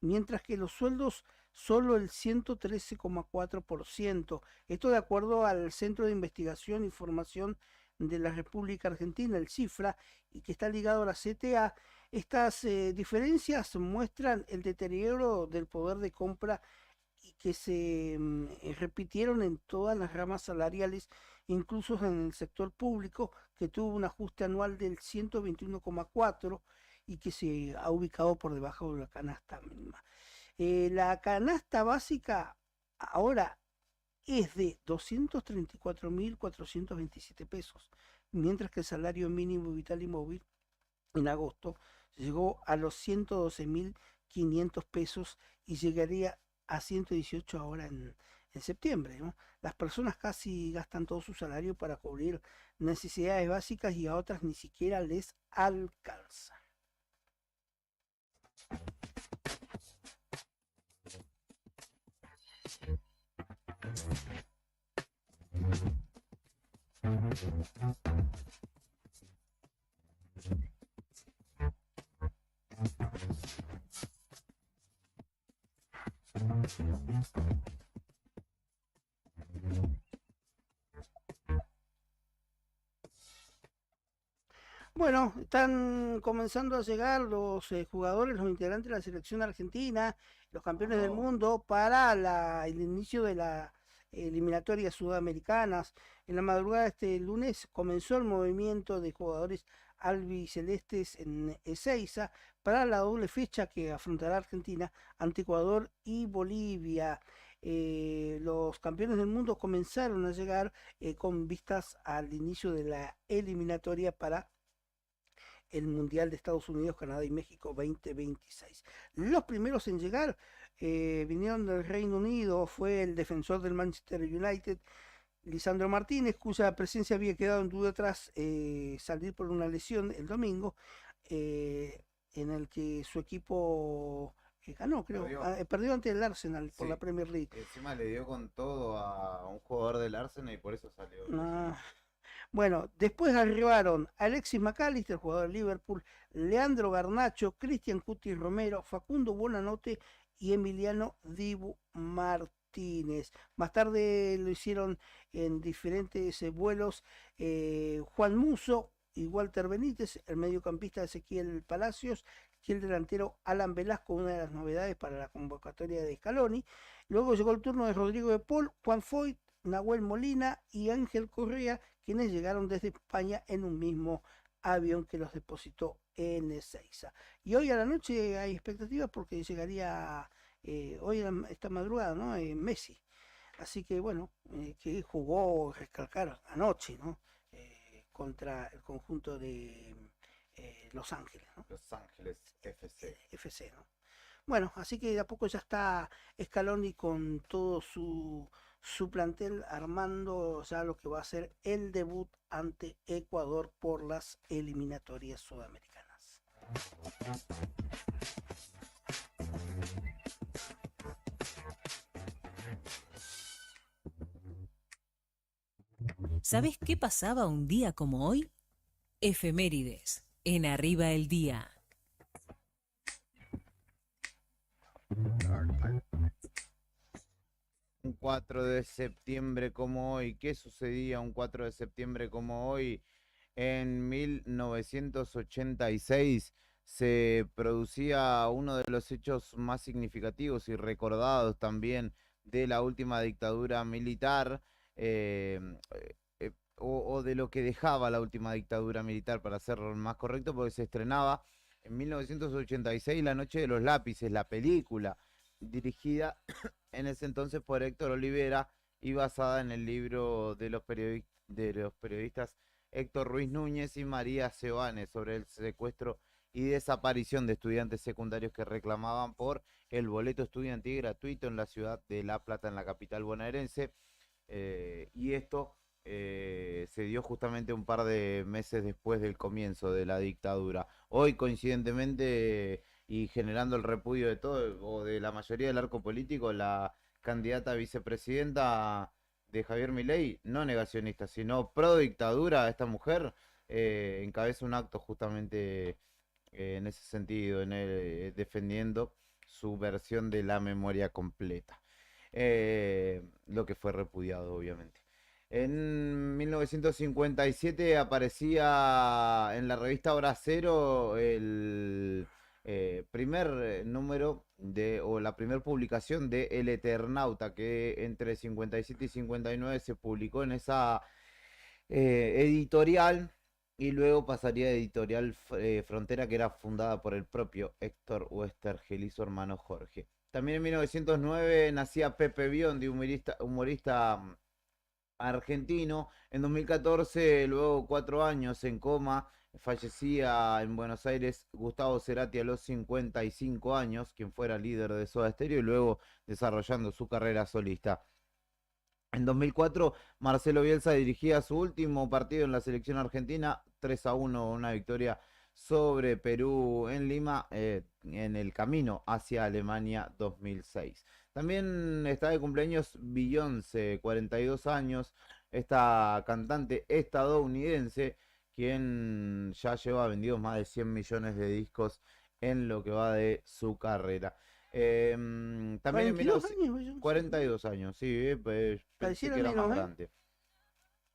mientras que los sueldos solo el 113,4%. Esto de acuerdo al Centro de Investigación y Formación de la República Argentina, el CIFRA, y que está ligado a la CTA. Estas diferencias muestran el deterioro del poder de compra y que se repitieron en todas las ramas salariales, incluso en el sector público, que tuvo un ajuste anual del 121,4 y que se ha ubicado por debajo de la canasta mínima. La canasta básica ahora es de 234.427 pesos, mientras que el salario mínimo vital y móvil en agosto llegó a los 112.500 pesos y llegaría a 118 ahora en septiembre, ¿no? Las personas casi gastan todo su salario para cubrir necesidades básicas y a otras ni siquiera les alcanza. Bueno, están comenzando a llegar los jugadores, los integrantes de la selección argentina, los campeones del Oh, mundo para el inicio de las eliminatorias sudamericanas. En la madrugada de este lunes comenzó el movimiento de jugadores albicelestes en Ezeiza para la doble fecha que afrontará Argentina ante Ecuador y Bolivia. Los campeones del mundo comenzaron a llegar con vistas al inicio de la eliminatoria para el Mundial de Estados Unidos, Canadá y México 2026. Los primeros en llegar vinieron del Reino Unido, fue el defensor del Manchester United, Lisandro Martínez, cuya presencia había quedado en duda tras salir por una lesión el domingo, en el que su equipo ganó, creo, perdió. perdió ante el Arsenal por la Sí. Premier League. Y encima le dio con todo a un jugador del Arsenal y por eso salió Ah, lesionado. bueno, después arribaron Alexis McAllister, jugador de Liverpool, Leandro Garnacho, Cristian Cuti Romero, Facundo Buonanotte y Emiliano Dibu Martínez. Más tarde lo hicieron en diferentes vuelos Juan Muso y Walter Benítez, el mediocampista Ezequiel Palacios y el delantero Alan Velasco, una de las novedades para la convocatoria de Scaloni. Luego llegó el turno de Rodrigo de Paul, Juan Foyt, Nahuel Molina y Ángel Correa, quienes llegaron desde España en un mismo avión que los depositó en Ezeiza. Y hoy a la noche hay expectativas porque llegaría hoy esta madrugada, ¿no? Messi. Así que bueno, que jugó, recalcar, anoche, ¿no? Contra el conjunto de Los Ángeles, ¿no? Los Ángeles FC. FC, ¿no? Bueno, así que de a poco ya está Scaloni con todo su plantel armando ya lo que va a ser el debut ante Ecuador por las eliminatorias sudamericanas. ¿Sabes qué pasaba un día como hoy? Efemérides, en Arriba el Día. Un 4 de septiembre como hoy. ¿Qué sucedía un 4 de septiembre como hoy? En 1986 se producía uno de los hechos más significativos y recordados también de la última dictadura militar, eh, o de lo que dejaba la última dictadura militar, para ser más correcto, porque se estrenaba en 1986 La Noche de los Lápices, la película, dirigida en ese entonces por Héctor Olivera y basada en el libro de los periodistas Héctor Ruiz Núñez y María Seoane sobre el secuestro y desaparición de estudiantes secundarios que reclamaban por el boleto estudiantil gratuito en la ciudad de La Plata, en la capital bonaerense. Y esto se dio justamente un par de meses después del comienzo de la dictadura. Hoy, coincidentemente, y generando el repudio de todo, o de la mayoría del arco político, la candidata a vicepresidenta de Javier Milei, no negacionista, sino pro dictadura, esta mujer encabeza un acto justamente en ese sentido, defendiendo su versión de la memoria completa, lo que fue repudiado obviamente. En 1957 aparecía en la revista Hora Cero el primer número o la primera publicación de El Eternauta, que entre 57 y 59 se publicó en esa editorial, y luego pasaría a Editorial Frontera, que era fundada por el propio Héctor Westergel y su hermano Jorge. También en 1909 nacía Pepe Biondi, humorista argentino. En 2014, luego 4 años en coma, fallecía en Buenos Aires Gustavo Cerati a los 55 años, quien fuera líder de Soda Stereo y luego desarrollando su carrera solista. En 2004, Marcelo Bielsa dirigía su último partido en la selección argentina, 3-1, una victoria sobre Perú en Lima, en el camino hacia Alemania 2006. También está de cumpleaños Beyoncé, 42 años, esta cantante estadounidense, quien ya lleva vendidos más de 100 millones de discos en lo que va de su carrera. También en 42 años, sí, pensé que era más grande.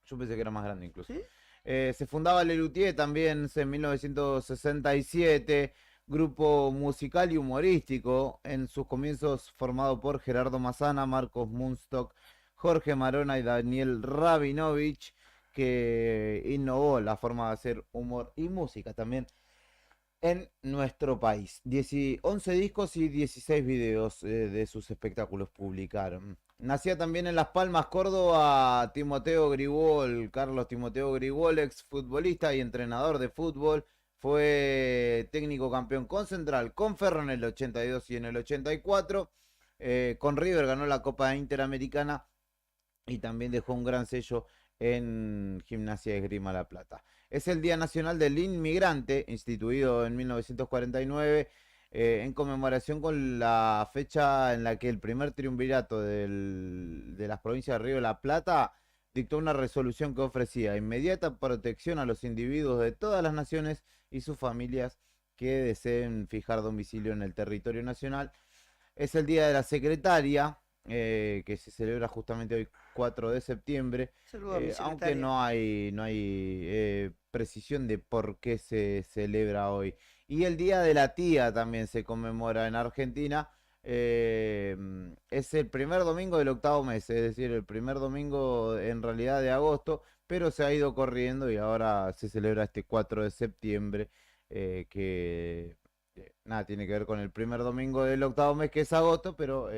Yo pensé que era más grande incluso. ¿Sí? Se fundaba Lelutier también en 1967, grupo musical y humorístico, en sus comienzos formado por Gerardo Massana, Marcos Munstock, Jorge Marona y Daniel Rabinovich, que innovó la forma de hacer humor y música también en nuestro país. 11 discos y 16 videos de sus espectáculos publicaron. Nacía también en Las Palmas, Córdoba, Timoteo Grigol, Carlos Timoteo Grigol, ex futbolista y entrenador de fútbol. Fue técnico campeón con Central, con Ferro en el 82 y en el 84. Con River ganó la Copa Interamericana y también dejó un gran sello en Gimnasia de Esgrima La Plata. Es el Día Nacional del Inmigrante, instituido en 1949, en conmemoración con la fecha en la que el primer triunvirato de las provincias de Río de la Plata dictó una resolución que ofrecía inmediata protección a los individuos de todas las naciones y sus familias que deseen fijar domicilio en el territorio nacional. Es el Día de la Secretaria, que se celebra justamente hoy 4 de septiembre, aunque no hay precisión de por qué se celebra hoy. Y el Día de la Tía también se conmemora en Argentina. Es el primer domingo del octavo mes, es decir, el primer domingo en realidad de agosto, pero se ha ido corriendo y ahora se celebra este 4 de septiembre, que nada, tiene que ver con el primer domingo del octavo mes, que es agosto, pero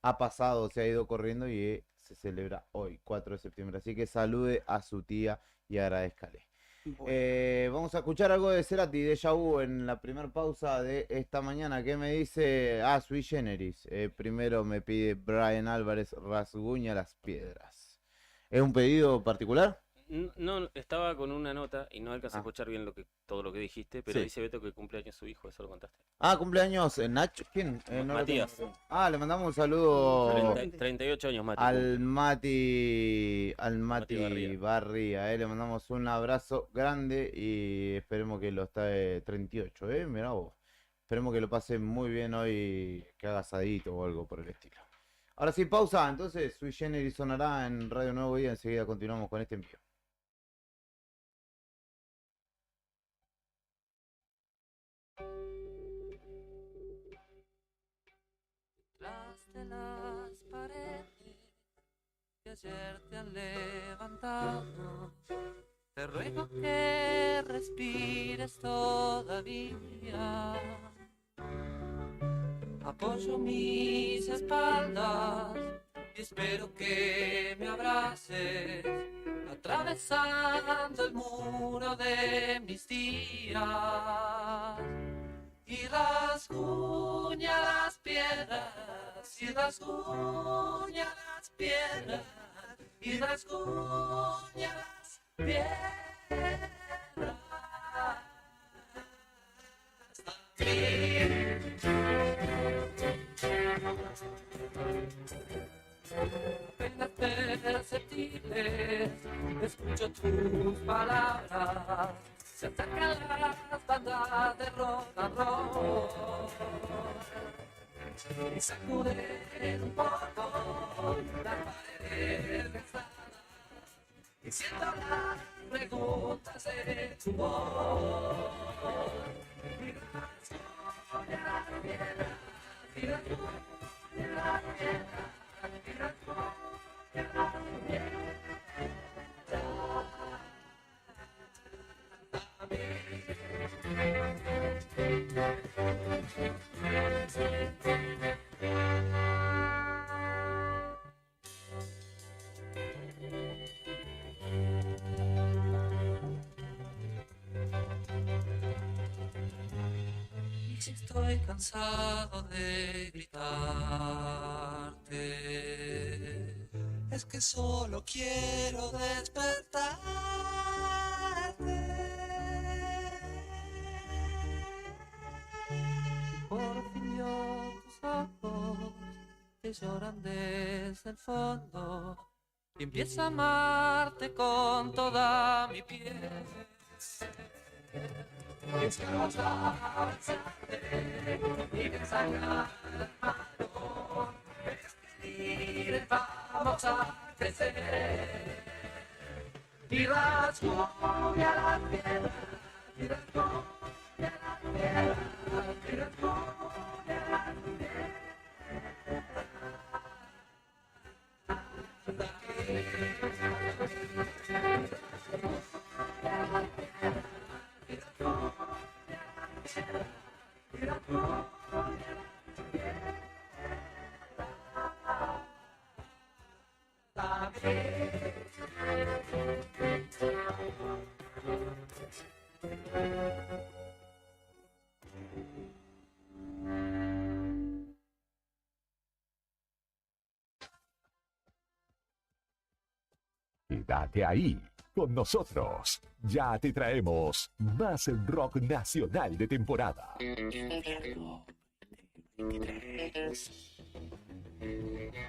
ha pasado, se ha ido corriendo y se celebra hoy, 4 de septiembre. Así que salude a su tía y agradezcale. Bueno. Vamos a escuchar algo de Cerati, de Déjà Vu, en la primera pausa de esta mañana. ¿Qué me dice? Sui Generis. Primero me pide Brian Álvarez, Rasguña las piedras. ¿Es un pedido particular? No, estaba con una nota y no alcancé a escuchar bien todo lo que dijiste, pero sí. Dice Beto que cumpleaños su hijo, eso lo contaste. Cumpleaños Nacho, ¿quién? No Matías. Le mandamos un saludo 38 años, Mati. Al Mati Barría, le mandamos un abrazo grande y esperemos que lo esté 38, mirá vos. Esperemos que lo pase muy bien hoy, que haga asadito o algo por el estilo. Ahora sí, pausa, entonces Sui Generis sonará en Radio Nuevo Día, enseguida continuamos con este envío. De las paredes que ayer te han levantado, te ruego que respires todavía. Apoyo mis espaldas y espero que me abraces, atravesando el muro de mis días. Y rasguña las piedras, y rasguña las piedras, y rasguña las piedras. Apenas perceptibles, escucho tus palabras. Se acercan las bandas de rock and roll. y sacudir un poco las paredes gastadas y siento las preguntas de tu voz y rasguña la tierra y rasguña la tierra y rasguña la tierra. Y si estoy cansado de gritarte, es que solo quiero despertarte. Por fin vio tus ojos que lloran desde el fondo y empiezo a amarte con toda mi piel. Es que vamos a abrazarte y desangrar la mano, escribir, vamos a crecer y rasguña la tierra y rasguña la tierra y rasguña la tierra. Quédate ahí con nosotros. Ya te traemos más rock nacional de temporada. Invierno 2023.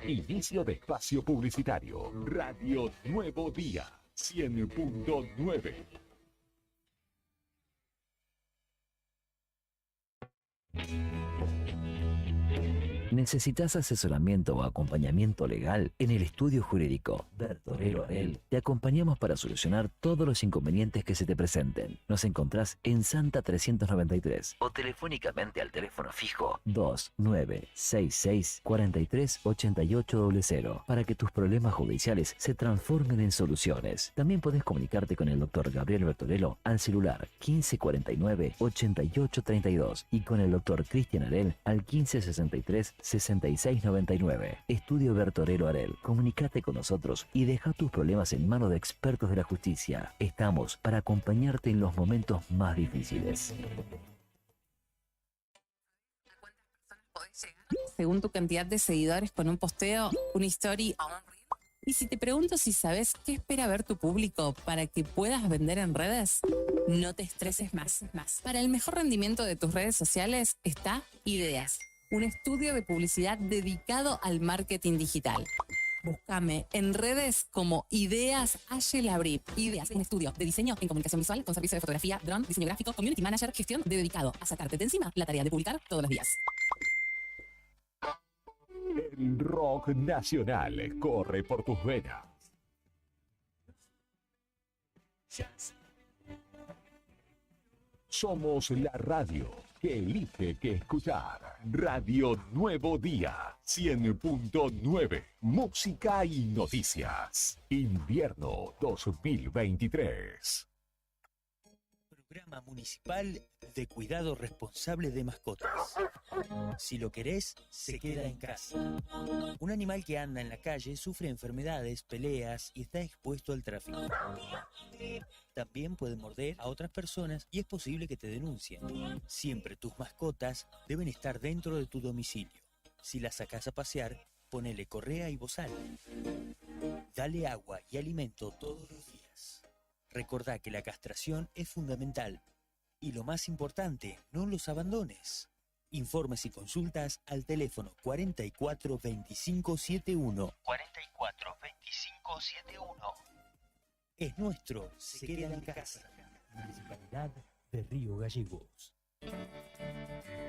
Inicio de espacio publicitario. Radio Nuevo Día 100.9. ¿Necesitas asesoramiento o acompañamiento legal? En el estudio jurídico Bertorero Arel te acompañamos para solucionar todos los inconvenientes que se te presenten. Nos encontrás en Santa 393 o telefónicamente al teléfono fijo 2966 438800 para que tus problemas judiciales se transformen en soluciones. También podés comunicarte con el doctor Gabriel Bertorello al celular 1549 8832 y con el doctor Cristian Arel al 1563 6699. Estudio Bertorello Arel. Comunicate con nosotros y deja tus problemas en manos de expertos de la justicia. Estamos para acompañarte en los momentos más difíciles. Según tu cantidad de seguidores con un posteo, una story o un reel. Y si te pregunto si sabes qué espera ver tu público para que puedas vender en redes, no te estreses más. Para el mejor rendimiento de tus redes sociales está Ideas, un estudio de publicidad dedicado al marketing digital. Búscame en redes como Ideas Labri. Ideas, un estudio de diseño en comunicación visual con servicio de fotografía, dron, diseño gráfico, community manager, gestión dedicado a sacarte de encima la tarea de publicar todos los días. El rock nacional corre por tus venas. Somos la radio que elige que escuchar. Radio Nuevo Día 100.9. Música y noticias. Invierno 2023. Programa Municipal de Cuidado Responsable de Mascotas. Si lo querés, se queda en casa. Un animal que anda en la calle sufre enfermedades, peleas y está expuesto al tráfico. También puede morder a otras personas y es posible que te denuncien. Siempre tus mascotas deben estar dentro de tu domicilio. Si las sacás a pasear, ponele correa y bozal. Dale agua y alimento todos los días. Recordá que la castración es fundamental. Y lo más importante, no los abandones. Informes y consultas al teléfono 44 25 71. 44 25 71. Es nuestro, se queda en casa. Municipalidad de Río Gallegos.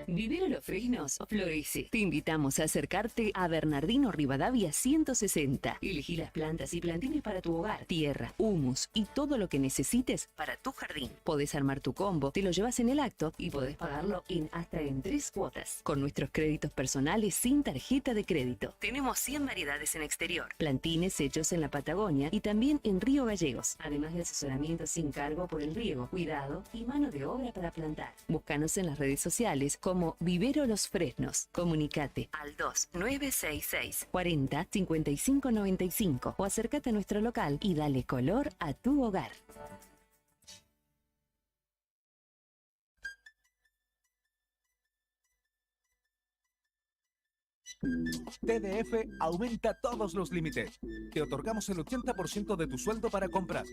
Vivero Los Fresnos florece. Te invitamos a acercarte a Bernardino Rivadavia 160. Elegí las plantas y plantines para tu hogar, tierra, humus y todo lo que necesites para tu jardín. Podés armar tu combo, te lo llevas en el acto y podés pagarlo hasta en 3 cuotas. Con nuestros créditos personales sin tarjeta de crédito. Tenemos 100 variedades en exterior. Plantines hechos en la Patagonia y también en Río Gallegos. Además de asesoramiento sin cargo por el riego, cuidado y mano de obra para plantar. Búscanos en las redes sociales como Vivero Los Fresnos. Comunicate al 2966 40 55 95 o acércate a nuestro local y dale color a tu hogar. TDF aumenta todos los límites. Te otorgamos el 80% de tu sueldo para compras.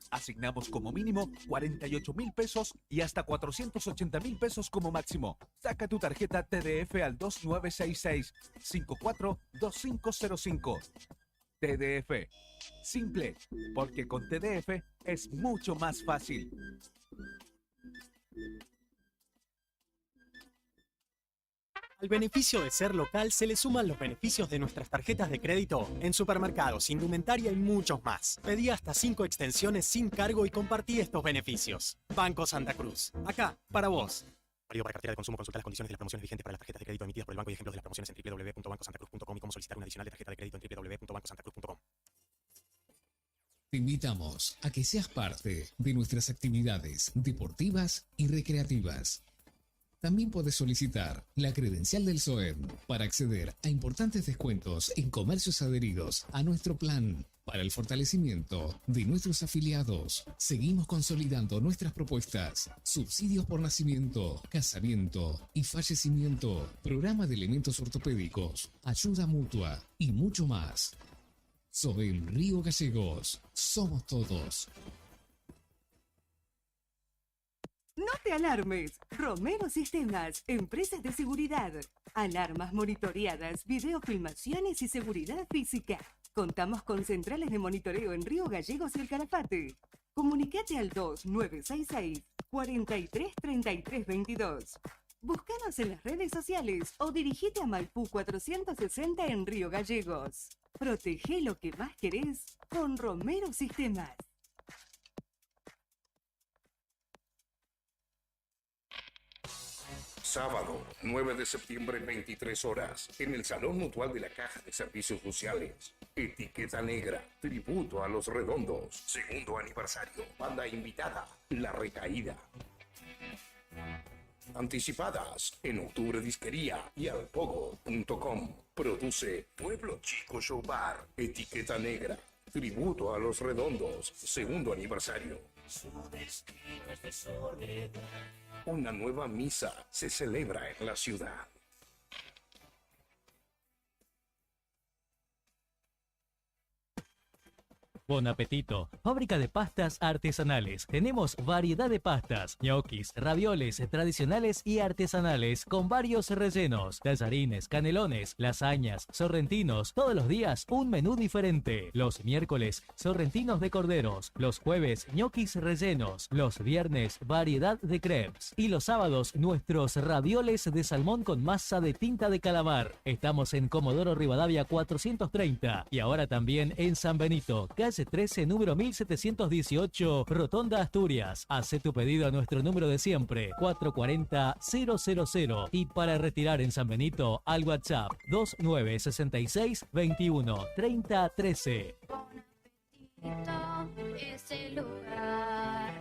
Asignamos como mínimo 48.000 pesos y hasta 480.000 pesos como máximo. Saca tu tarjeta TDF al 2966 542505. TDF. Simple, porque con TDF es mucho más fácil. Al beneficio de ser local se le suman los beneficios de nuestras tarjetas de crédito en supermercados, indumentaria y muchos más. Pedí hasta 5 extensiones sin cargo y compartí estos beneficios. Banco Santa Cruz. Acá, para vos. Válido para cartera de consumo. Consulta las condiciones de las promociones vigentes para las tarjetas de crédito emitidas por el banco y ejemplos de las promociones en www.bancosantacruz.com y cómo solicitar una adicional de tarjeta de crédito en www.bancosantacruz.com. Te invitamos a que seas parte de nuestras actividades deportivas y recreativas. También podés solicitar la credencial del SOEM para acceder a importantes descuentos en comercios adheridos a nuestro plan. Para el fortalecimiento de nuestros afiliados, seguimos consolidando nuestras propuestas: subsidios por nacimiento, casamiento y fallecimiento, programa de elementos ortopédicos, ayuda mutua y mucho más. SOEM Río Gallegos, somos todos. No te alarmes. Romero Sistemas, empresas de seguridad. Alarmas monitoreadas, videofilmaciones y seguridad física. Contamos con centrales de monitoreo en Río Gallegos y El Calafate. Comunicate al 2966 43 33 22. Búscanos en las redes sociales o dirigite a Maipú 460 en Río Gallegos. Protege lo que más querés con Romero Sistemas. Sábado, 9 de septiembre, 23 horas, en el Salón Mutual de la Caja de Servicios Sociales. Etiqueta Negra, tributo a Los Redondos, segundo aniversario. Banda invitada, La Recaída. Anticipadas en Octubre Disquería y alpogo.com. Produce Pueblo Chico Show Bar. Etiqueta Negra, tributo a Los Redondos, segundo aniversario. Su destino es de soledad. Una nueva misa se celebra en la ciudad. Bon apetito. Fábrica de pastas artesanales. Tenemos variedad de pastas, ñoquis, ravioles tradicionales y artesanales con varios rellenos, tallarines, canelones, lasañas, sorrentinos. Todos los días un menú diferente. Los miércoles, sorrentinos de corderos. Los jueves, ñoquis rellenos. Los viernes, variedad de crepes. Y los sábados, nuestros ravioles de salmón con masa de tinta de calamar. Estamos en Comodoro Rivadavia 430 y ahora también en San Benito, calle 13, número 1718, Rotonda Asturias. Hace tu pedido a nuestro número de siempre, 440-000. Y para retirar en San Benito, al WhatsApp 2966 21 30 13. Es el lugar,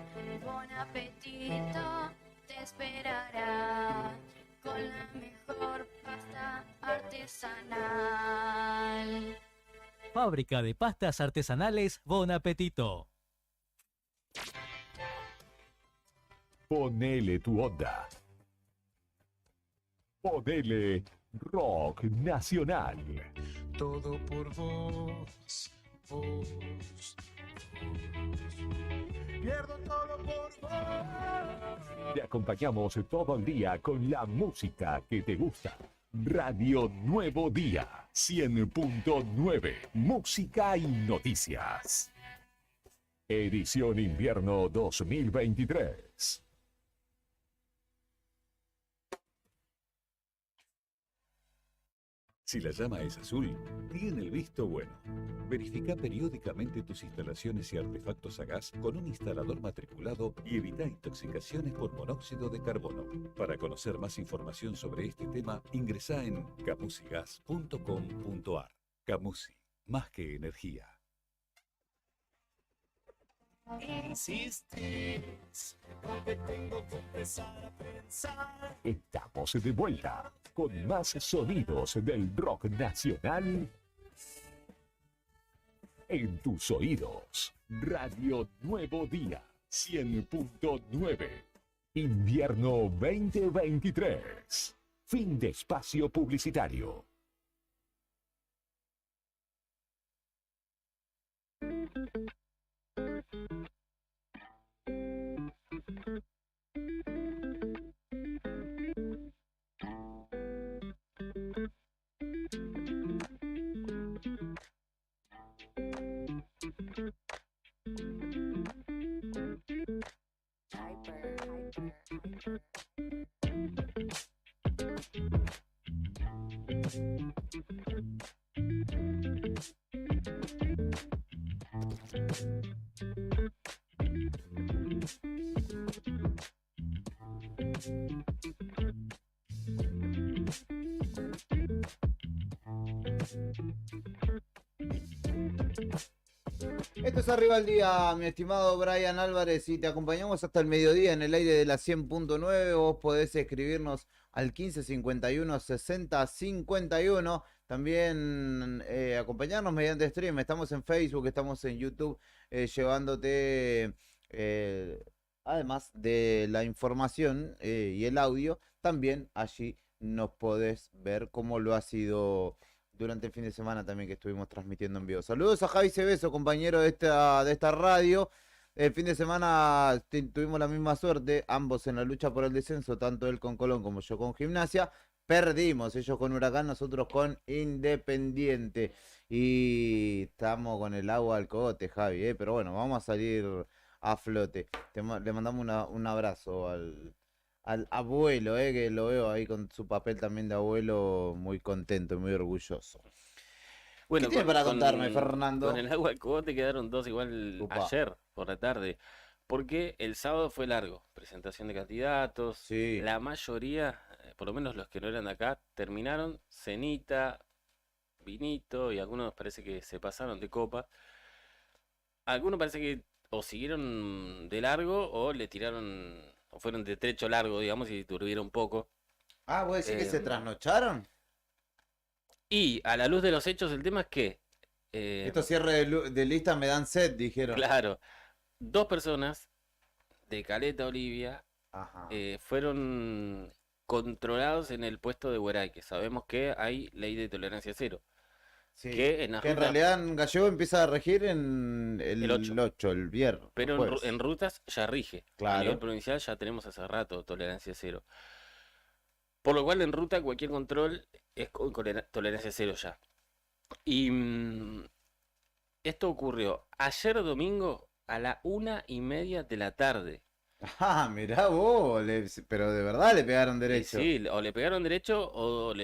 Bon Apetito te esperará con la mejor pasta artesanal. Fábrica de pastas artesanales Bon Apetito. Ponele tu onda. Ponele rock nacional. Todo por vos, vos. Pierdo todo por vos. Te acompañamos todo el día con la música que te gusta. Radio Nuevo Día 100.9. Música y noticias. Edición Invierno 2023. Si la llama es azul, tiene el visto bueno. Verifica periódicamente tus instalaciones y artefactos a gas con un instalador matriculado y evita intoxicaciones por monóxido de carbono. Para conocer más información sobre este tema, ingresa en camusigas.com.ar. Camusi, más que energía. Insistes, porque tengo que empezar a pensar. Estamos de vuelta con más sonidos del rock nacional en tus oídos. Radio Nuevo Día 100.9. Invierno 2023. Fin de espacio publicitario. Esto es Arriba al Día, mi estimado Brian Álvarez, y te acompañamos hasta el mediodía en el aire de la 100.9. Vos podés escribirnos al 15 51 60 51. También acompañarnos mediante stream. Estamos en Facebook, estamos en YouTube, llevándote, además de la información y el audio, también allí nos podés ver cómo lo ha sido durante el fin de semana también que estuvimos transmitiendo en vivo. Saludos a Javi Cebeso, compañero de esta radio. El fin de semana tuvimos la misma suerte, ambos en la lucha por el descenso, tanto él con Colón como yo con Gimnasia. Perdimos, ellos con Huracán, nosotros con Independiente. Y estamos con el agua al cogote, Javi, pero bueno, vamos a salir a flote. Le mandamos un abrazo al abuelo, que lo veo ahí con su papel también de abuelo, muy contento y muy orgulloso. Bueno, ¿Qué tiene para contarme, Fernando? Con el agua al cogote quedaron dos igual ayer por la tarde, porque el sábado fue largo, presentación de candidatos, sí. La mayoría, por lo menos los que no eran de acá, terminaron cenita, vinito, y algunos parece que se pasaron de copa. Algunos parece que o siguieron de largo o le tiraron, o fueron de trecho largo, digamos, y turbieron un poco. Ah, ¿vos decís que se trasnocharon? Y a la luz de los hechos, el tema es que... Estos cierres de lista me dan sed, dijeron. Claro. Dos personas de Caleta Olivia fueron controlados en el puesto de Hueray, que sabemos que hay ley de tolerancia cero. Sí, que en realidad en Gallego empieza a regir en el 8, el viernes. Pero en rutas ya rige. Claro. A nivel provincial ya tenemos hace rato tolerancia cero. Por lo cual en ruta cualquier control es con tolerancia cero ya. Y esto ocurrió ayer domingo a la 1:30 de la tarde. Ah, mirá vos, pero de verdad le pegaron derecho. Sí, o le pegaron derecho o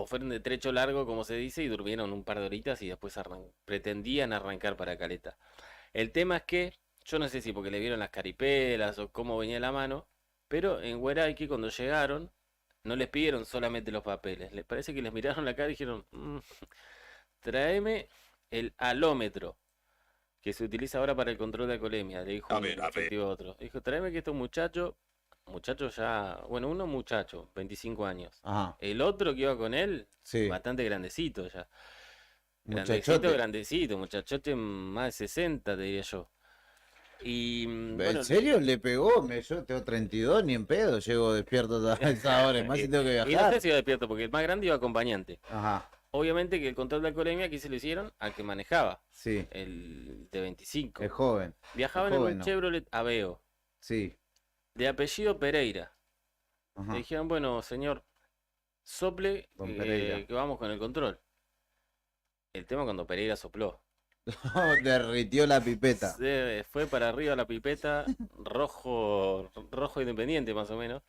fueron de trecho largo, como se dice, y durmieron un par de horitas y después pretendían arrancar para Caleta. El tema es que, yo no sé si porque le vieron las caripelas o cómo venía la mano, pero en Hueraique cuando llegaron no les pidieron solamente los papeles. Les parece que les miraron la cara y dijeron, tráeme el alómetro, que se utiliza ahora para el control de alcoholemia. Le dijo un efectivo a otro. Dijo, tráeme que estos muchachos ya, bueno, uno muchacho, 25 años. Ajá. El otro que iba con él, sí, bastante grandecito ya. Muchachote. Grandecito, muchachote más de 60, te diría yo. Y bueno, ¿en serio le pegó? Yo tengo 32, ni en pedo llego despierto a esa hora, más si tengo que viajar. Y no sé si iba despierto, porque el más grande iba acompañante. Ajá. Obviamente que el control de alcoholemia aquí se lo hicieron al que manejaba. Sí. El de 25. Es joven. Viajaban Es en joven, un ¿no? Chevrolet Aveo. Sí. De apellido Pereira. Ajá. Le dijeron, bueno, señor, sople Don Pereira. que vamos con el control. El tema cuando Pereira sopló. Derritió la pipeta. Fue para arriba la pipeta, rojo independiente más o menos,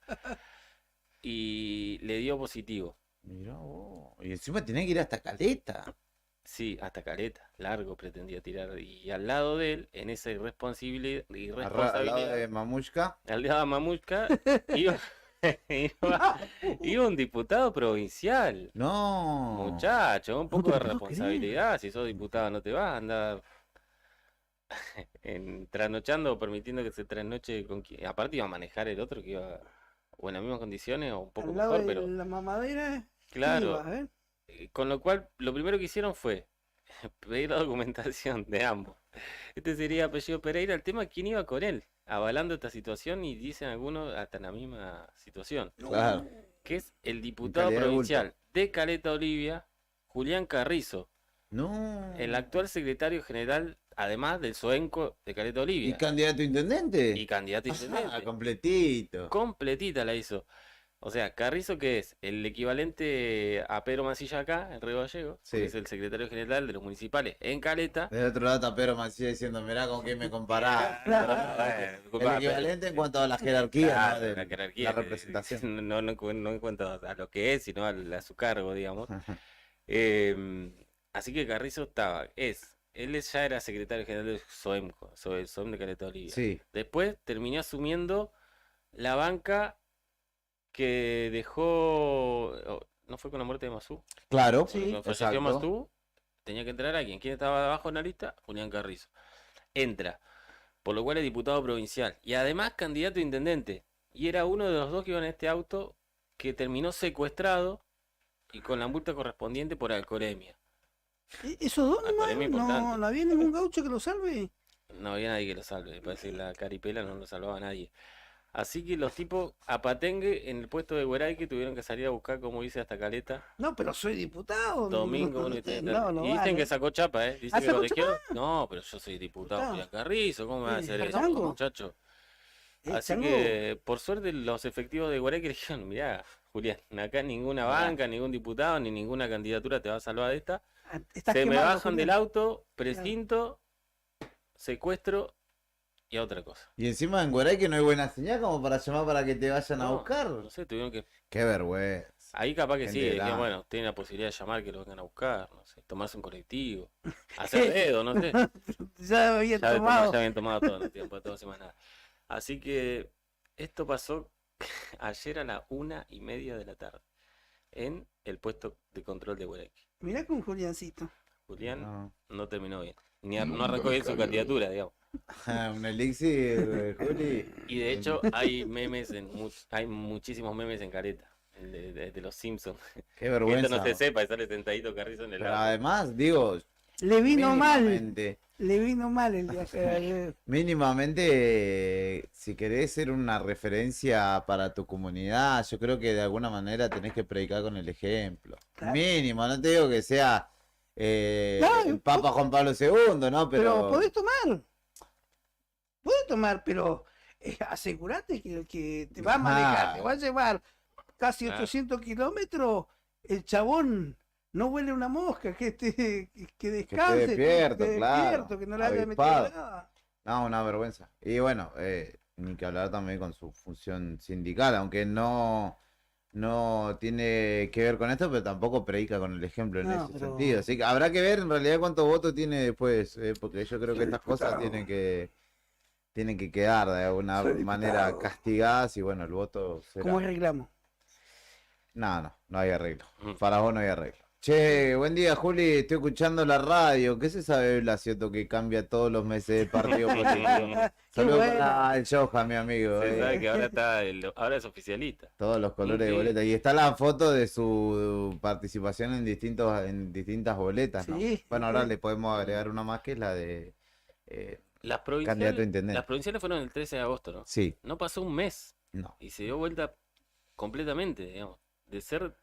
y le dio positivo. Mirá vos. Y encima tenía que ir hasta Caleta. Sí, hasta Caleta, largo pretendía tirar. Y al lado de él, en esa Al lado irresponsabilidad, de Mamushka. al lado de Mamushka, iba, iba un diputado provincial. No. Muchacho, un poco te de puedo responsabilidad. Si sos diputado, no te vas a andar trasnochando o permitiendo que se trasnoche con quien. Aparte, iba a manejar el otro que iba o en las mismas condiciones o un poco Al lado mejor, de pero la mamadera. claro. iba, ¿eh? Con lo cual, lo primero que hicieron fue pedir la documentación de ambos. Este sería apellido Pereira. El tema, ¿quién iba con él? Avalando esta situación y dicen algunos hasta en la misma situación. Claro. Que es el diputado calidad de provincial de Caleta Olivia, Julián Carrizo, No. el actual secretario general, además del SOENCO de Caleta ¿Y Olivia. candidato a intendente? Y candidato a Ah, intendente. completito. Completita la hizo. O sea, Carrizo, que es el equivalente a Pedro Mancilla acá, en Río Gallegos, Sí. que es el secretario general de los municipales en Caleta. Del otro lado está Pedro Mancilla diciendo, mirá con quién me comparás. El Disculpa, equivalente en cuanto a la jerarquía, claro, ¿no? De la jerarquía, la representación. no en cuanto a lo que es, sino a su cargo, digamos. Así que Carrizo él ya era secretario general del SOEMCO, el SOEM de Caleta Olivia. Sí. Después terminó asumiendo la banca que dejó, ¿no fue con la muerte de Masú? Claro, Cuando falleció exacto. Masú, tenía que entrar alguien. ¿Quién estaba abajo en la lista? Julián Carrizo. Entra, por lo cual es diputado provincial y además candidato a intendente. Y era uno de los dos que iban en este auto que terminó secuestrado y con la multa correspondiente por alcoholemia. ¿Esos dos nomás? Alcoholemia importante. ¿No había ningún gaucho que lo salve? No había nadie que lo salve, me parece que la caripela no lo salvaba a nadie. Así que los tipos a patengue en el puesto de Hueray tuvieron que salir a buscar, como dice, hasta Caleta. No, pero soy diputado. Domingo 1 y 30. No, no Y dicen vale. que sacó chapa, ¿eh? Dicen ¿Ah, que sacó los de izquierda. chapa? No, pero yo soy diputado Ah. Julián Carrizo, ¿cómo me va a hacer eso, chango. muchacho? Así chango. que, por suerte, los efectivos de Guaray que dijeron, mirá, Julián, acá ninguna banca, ningún diputado, ni ninguna candidatura te va a salvar de esta. Estás Se me quemado, bajan Julián. del auto, precinto, secuestro y a otra cosa. Y encima en Guaray que no hay buena señal como para llamar para que te vayan a No, buscar. No sé, tuvieron que... Qué vergüenza. Ahí capaz que sí, Gente decían, grande. bueno, tienen la posibilidad de llamar que lo vengan a buscar, no sé, tomarse un colectivo, hacer dedo, no sé. Ya habían tomado. Ya habían tomado todo el tiempo, todo más nada. Así que esto pasó ayer a las 1:30 de la tarde en el puesto de control de Huerequi. Mirá con Juliancito. Julián no terminó bien, no arrancó bien su candidatura, digamos. Un elixir, Juli. Y de hecho hay memes, hay muchísimos memes en Caleta, de los Simpsons. Qué vergüenza. Esto no se sepa, y sale sentadito Carrizo en el Pero auto. además, digo, Le vino mal. mínimamente, Le vino mal el viaje de ayer. mínimamente, si querés ser una referencia para tu comunidad, yo creo que de alguna manera tenés que predicar con el ejemplo. Claro. Mínimo, no te digo que sea Claro, el Papa Juan Pablo II, ¿no? Pero podés tomar. Podés tomar, pero asegurate que el que te va a manejar, te va a llevar casi 800 kilómetros, el chabón no huele una mosca, que descanse, despierto, que claro, que no le haya metido avispado. nada. No, una vergüenza. Y bueno, ni que hablar también con su función sindical, aunque no tiene que ver con esto, pero tampoco predica con el ejemplo en No, ese pero- sentido. Así que habrá que ver en realidad cuántos votos tiene después, porque yo creo que estas cosas tienen que quedar de alguna manera castigadas y bueno, el voto será. ¿Cómo arreglamos? No hay arreglo. Para vos no hay arreglo. Che, buen día, Juli. Estoy escuchando la radio. ¿Qué se sabe de Blasieto que cambia todos los meses de partido político? Saludos bueno. para el Johan, mi amigo. Se sabe que ahora es oficialista. Todos los colores de Sí. boleta. Y está la foto de su participación en distintas boletas, ¿no? Sí, Bueno, ahora le podemos agregar una más que es la de Las candidato a provinciales, intendente. las provinciales fueron el 13 de agosto, ¿no? Sí. No pasó un mes No. y se dio vuelta completamente, digamos, de ser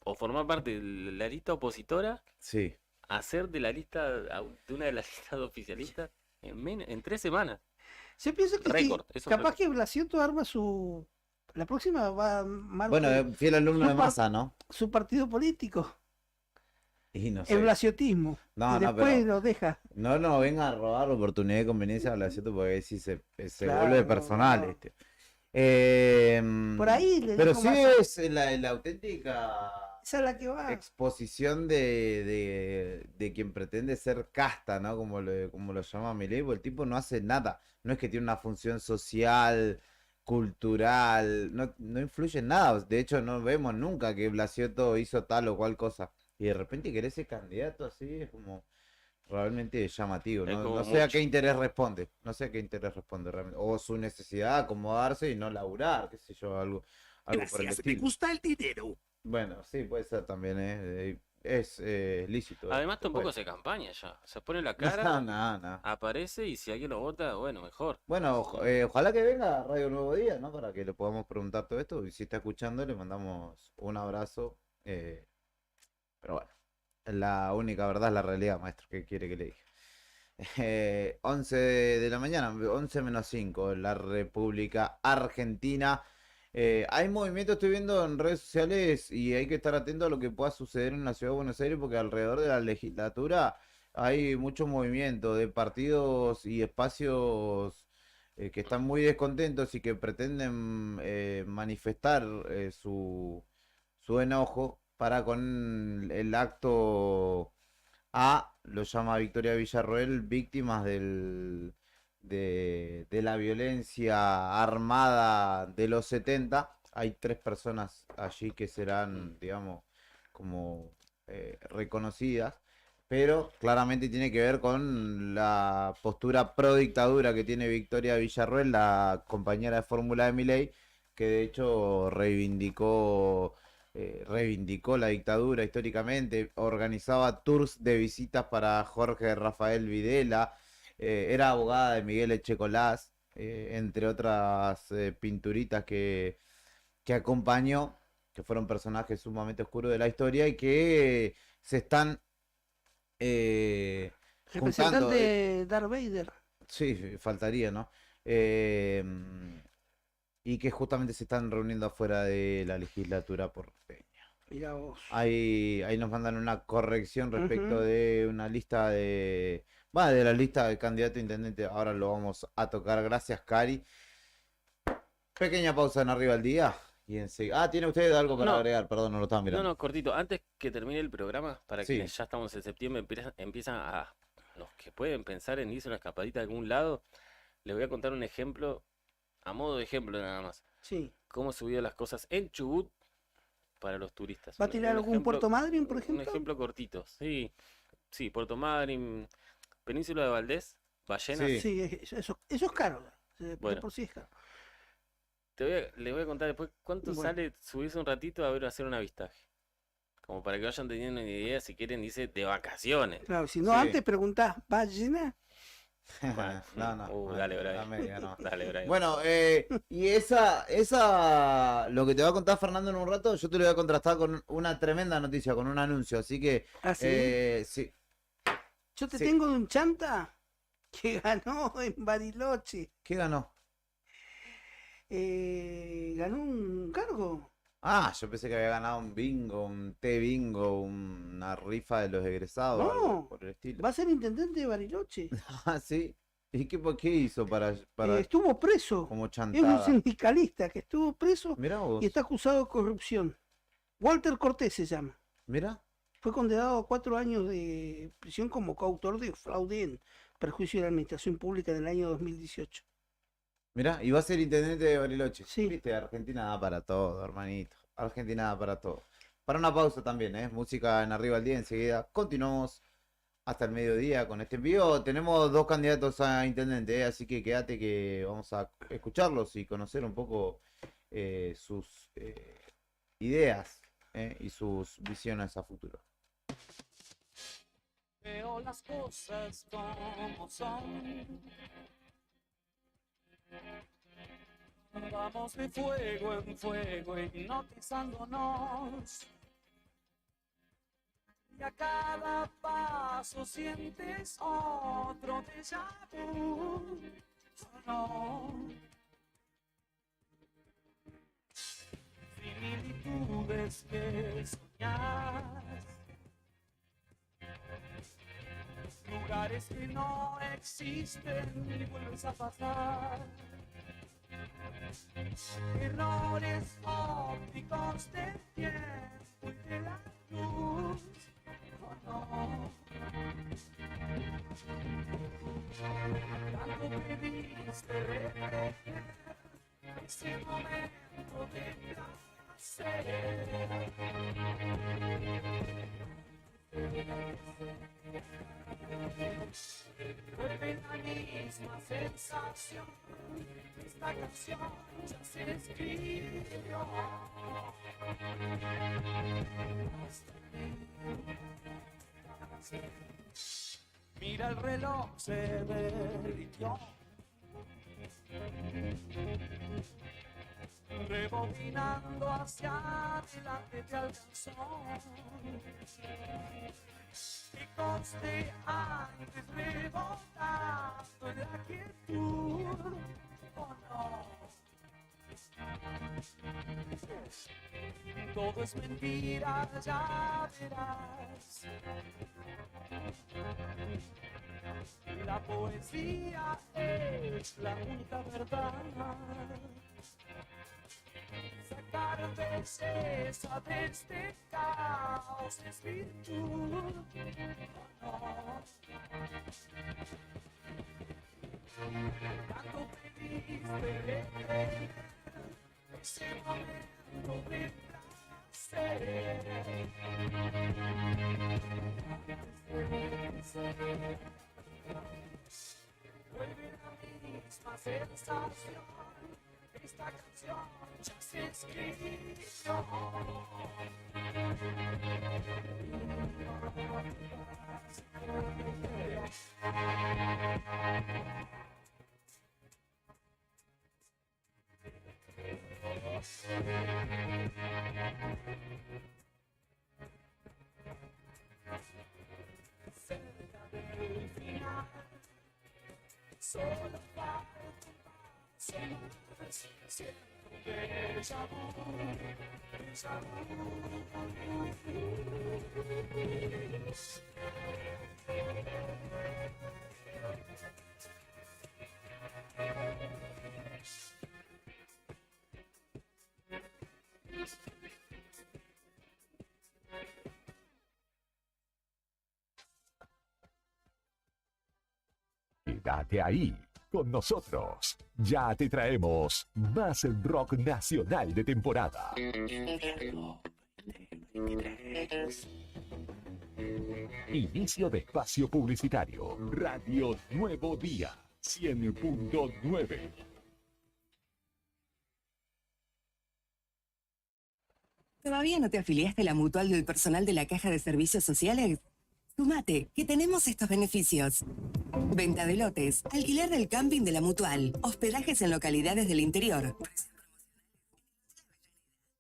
o formar parte de la lista opositora Sí. a ser de la lista, de una de las listas oficialistas en 3 semanas. Yo pienso que sí, Récord, es un capaz récord. que Blasieto arma su... La próxima va a armar Bueno, fiel alumno de Massa, ¿no? su partido político, Y no sé. el blasietismo. No, y no, después pero- lo deja. No venga a robar la oportunidad de conveniencia a Blasieto porque ahí sí se Claro, vuelve no, personal, no. ¿viste? Por ahí le Pero dijo sí Massa. es la auténtica Esa es la que va. exposición de quien pretende ser casta, ¿no? Como lo llama Milei, porque el tipo no hace nada. No es que tiene una función social, cultural, no influye en nada. De hecho, no vemos nunca que Blasieto hizo tal o cual cosa. Y de repente querés ser candidato así, es como realmente llamativo. Es No, como no sé a mucho. qué interés responde. No sé a qué interés responde realmente. O su necesidad de acomodarse y no laburar, qué sé yo, algo por el Gracias, me estilo. gusta el dinero. Bueno, sí, puede ser también, es lícito. Además se puede. tampoco se campaña ya. Se pone la No, cara, no. aparece y si alguien lo vota, bueno, mejor. Bueno, ojalá que venga a Radio Nuevo Día, ¿no? Para que le podamos preguntar todo esto. Y si está escuchando, le mandamos un abrazo. Pero bueno, la única verdad es la realidad, maestro. ¿Qué quiere que le diga? 11 de la mañana, 11 menos 5, en la República Argentina. Hay movimiento, estoy viendo en redes sociales y hay que estar atento a lo que pueda suceder en la ciudad de Buenos Aires porque alrededor de la legislatura hay mucho movimiento de partidos y espacios que están muy descontentos y que pretenden manifestar su enojo para con el acto A, lo llama Victoria Villarroel, víctimas de la violencia armada de los 70. Hay 3 personas allí que serán, digamos, como reconocidas, pero claramente tiene que ver con la postura pro dictadura que tiene Victoria Villarroel, la compañera de fórmula de Milei, que de hecho reivindicó la dictadura históricamente, organizaba tours de visitas para Jorge Rafael Videla, era abogada de Miguel Echecolás, entre otras pinturitas que acompañó, que fueron personajes sumamente oscuros de la historia y que se están juntando. Representante Darth Vader. Sí, faltaría, ¿no? Y que justamente se están reuniendo afuera de la legislatura porteña. Mirá vos. Ahí nos mandan una corrección respecto Ujú. de una lista de la lista de candidato a intendente. Ahora lo vamos a tocar. Gracias, Cari. Pequeña pausa en Arriba al Día. Y enseguida. ¿Tiene usted algo para No. agregar? Perdón, no lo estaba mirando. No, cortito. Antes que termine el programa, para Sí. que ya estamos en septiembre, empiezan a los que pueden pensar en irse una escapadita a algún lado, les voy a contar un ejemplo, a modo de ejemplo nada más. Sí. Cómo subió las cosas en Chubut para los turistas. ¿Va a tirar algún Puerto Madryn, por Un ejemplo? ejemplo cortito, sí. Sí, Puerto Madryn, Península de Valdés, ballenas. Sí, eso es caro. Bueno. Por sí es caro. Les voy a contar después cuánto Bueno. sale subirse un ratito a ver hacer un avistaje. Como para que vayan teniendo una idea si quieren irse de vacaciones. Claro, si no Sí. antes preguntás, ¿ballena? No. Dale, Brian. la media, no. Dale, Brian. Bueno, y lo que te va a contar Fernando en un rato, yo te lo voy a contrastar con una tremenda noticia, con un anuncio, así que ¿Ah, sí? sí. Yo te Sí. tengo de un chanta que ganó en Bariloche. ¿Qué ganó? Ganó un cargo. Ah, yo pensé que había ganado un bingo, un té bingo, una rifa de los egresados, algo No, por el estilo. va a ser intendente de Bariloche. Ah, sí. ¿Y qué hizo para Estuvo preso. como Es un chantada? sindicalista que estuvo preso Mirá vos. y está acusado de corrupción. Walter Cortés se llama. Mirá. Fue condenado a 4 años de prisión como coautor de fraude en perjuicio de la administración pública en el año 2018. Mirá, y va a ser intendente de Bariloche. Sí. Viste, Argentina da para todo, hermanito. Argentina da para todo. Para una pausa también, ¿eh? Música en Arriba al Día, enseguida continuamos hasta el mediodía con este envío. Tenemos 2 candidatos a intendente, ¿eh? Así que quédate que vamos a escucharlos y conocer un poco sus ideas y sus visiones a futuro. Veo las cosas como son. Vamos de fuego en fuego, hipnotizándonos. Y a cada paso sientes otro déjà vu. Oh, no. Similitudes que soñas. Lugares que no existen y vuelves a pasar. errores ópticos del tiempo y de la luz. Oh, no. Tanto pediste retener ese momento de placer. Vuelve la misma sensación, esta canción ya se escribió. Mira el reloj, se derritió. Rebobinando hacia adelante te alcanzó. Y conste antes rebotando en la quietud. Oh no. Todo es mentira, ya verás. La poesía es la única verdad. Sacar belleza de este caos es virtud. Oh, tanto pediste ese momento de placer. Vuelve la misma sensación, esta canción ya se escribió. Cerca del final, solo falta un paso más, siento déjà vu, déjà Quédate ahí con nosotros. Ya te traemos más rock nacional de temporada. Inicio de espacio publicitario. Radio Nuevo Día 100.9. ¿Todavía no te afiliaste a la mutual del personal de la Caja de Servicios Sociales? Sumate, que tenemos estos beneficios. Venta de lotes, alquiler del camping de la mutual, hospedajes en localidades del interior,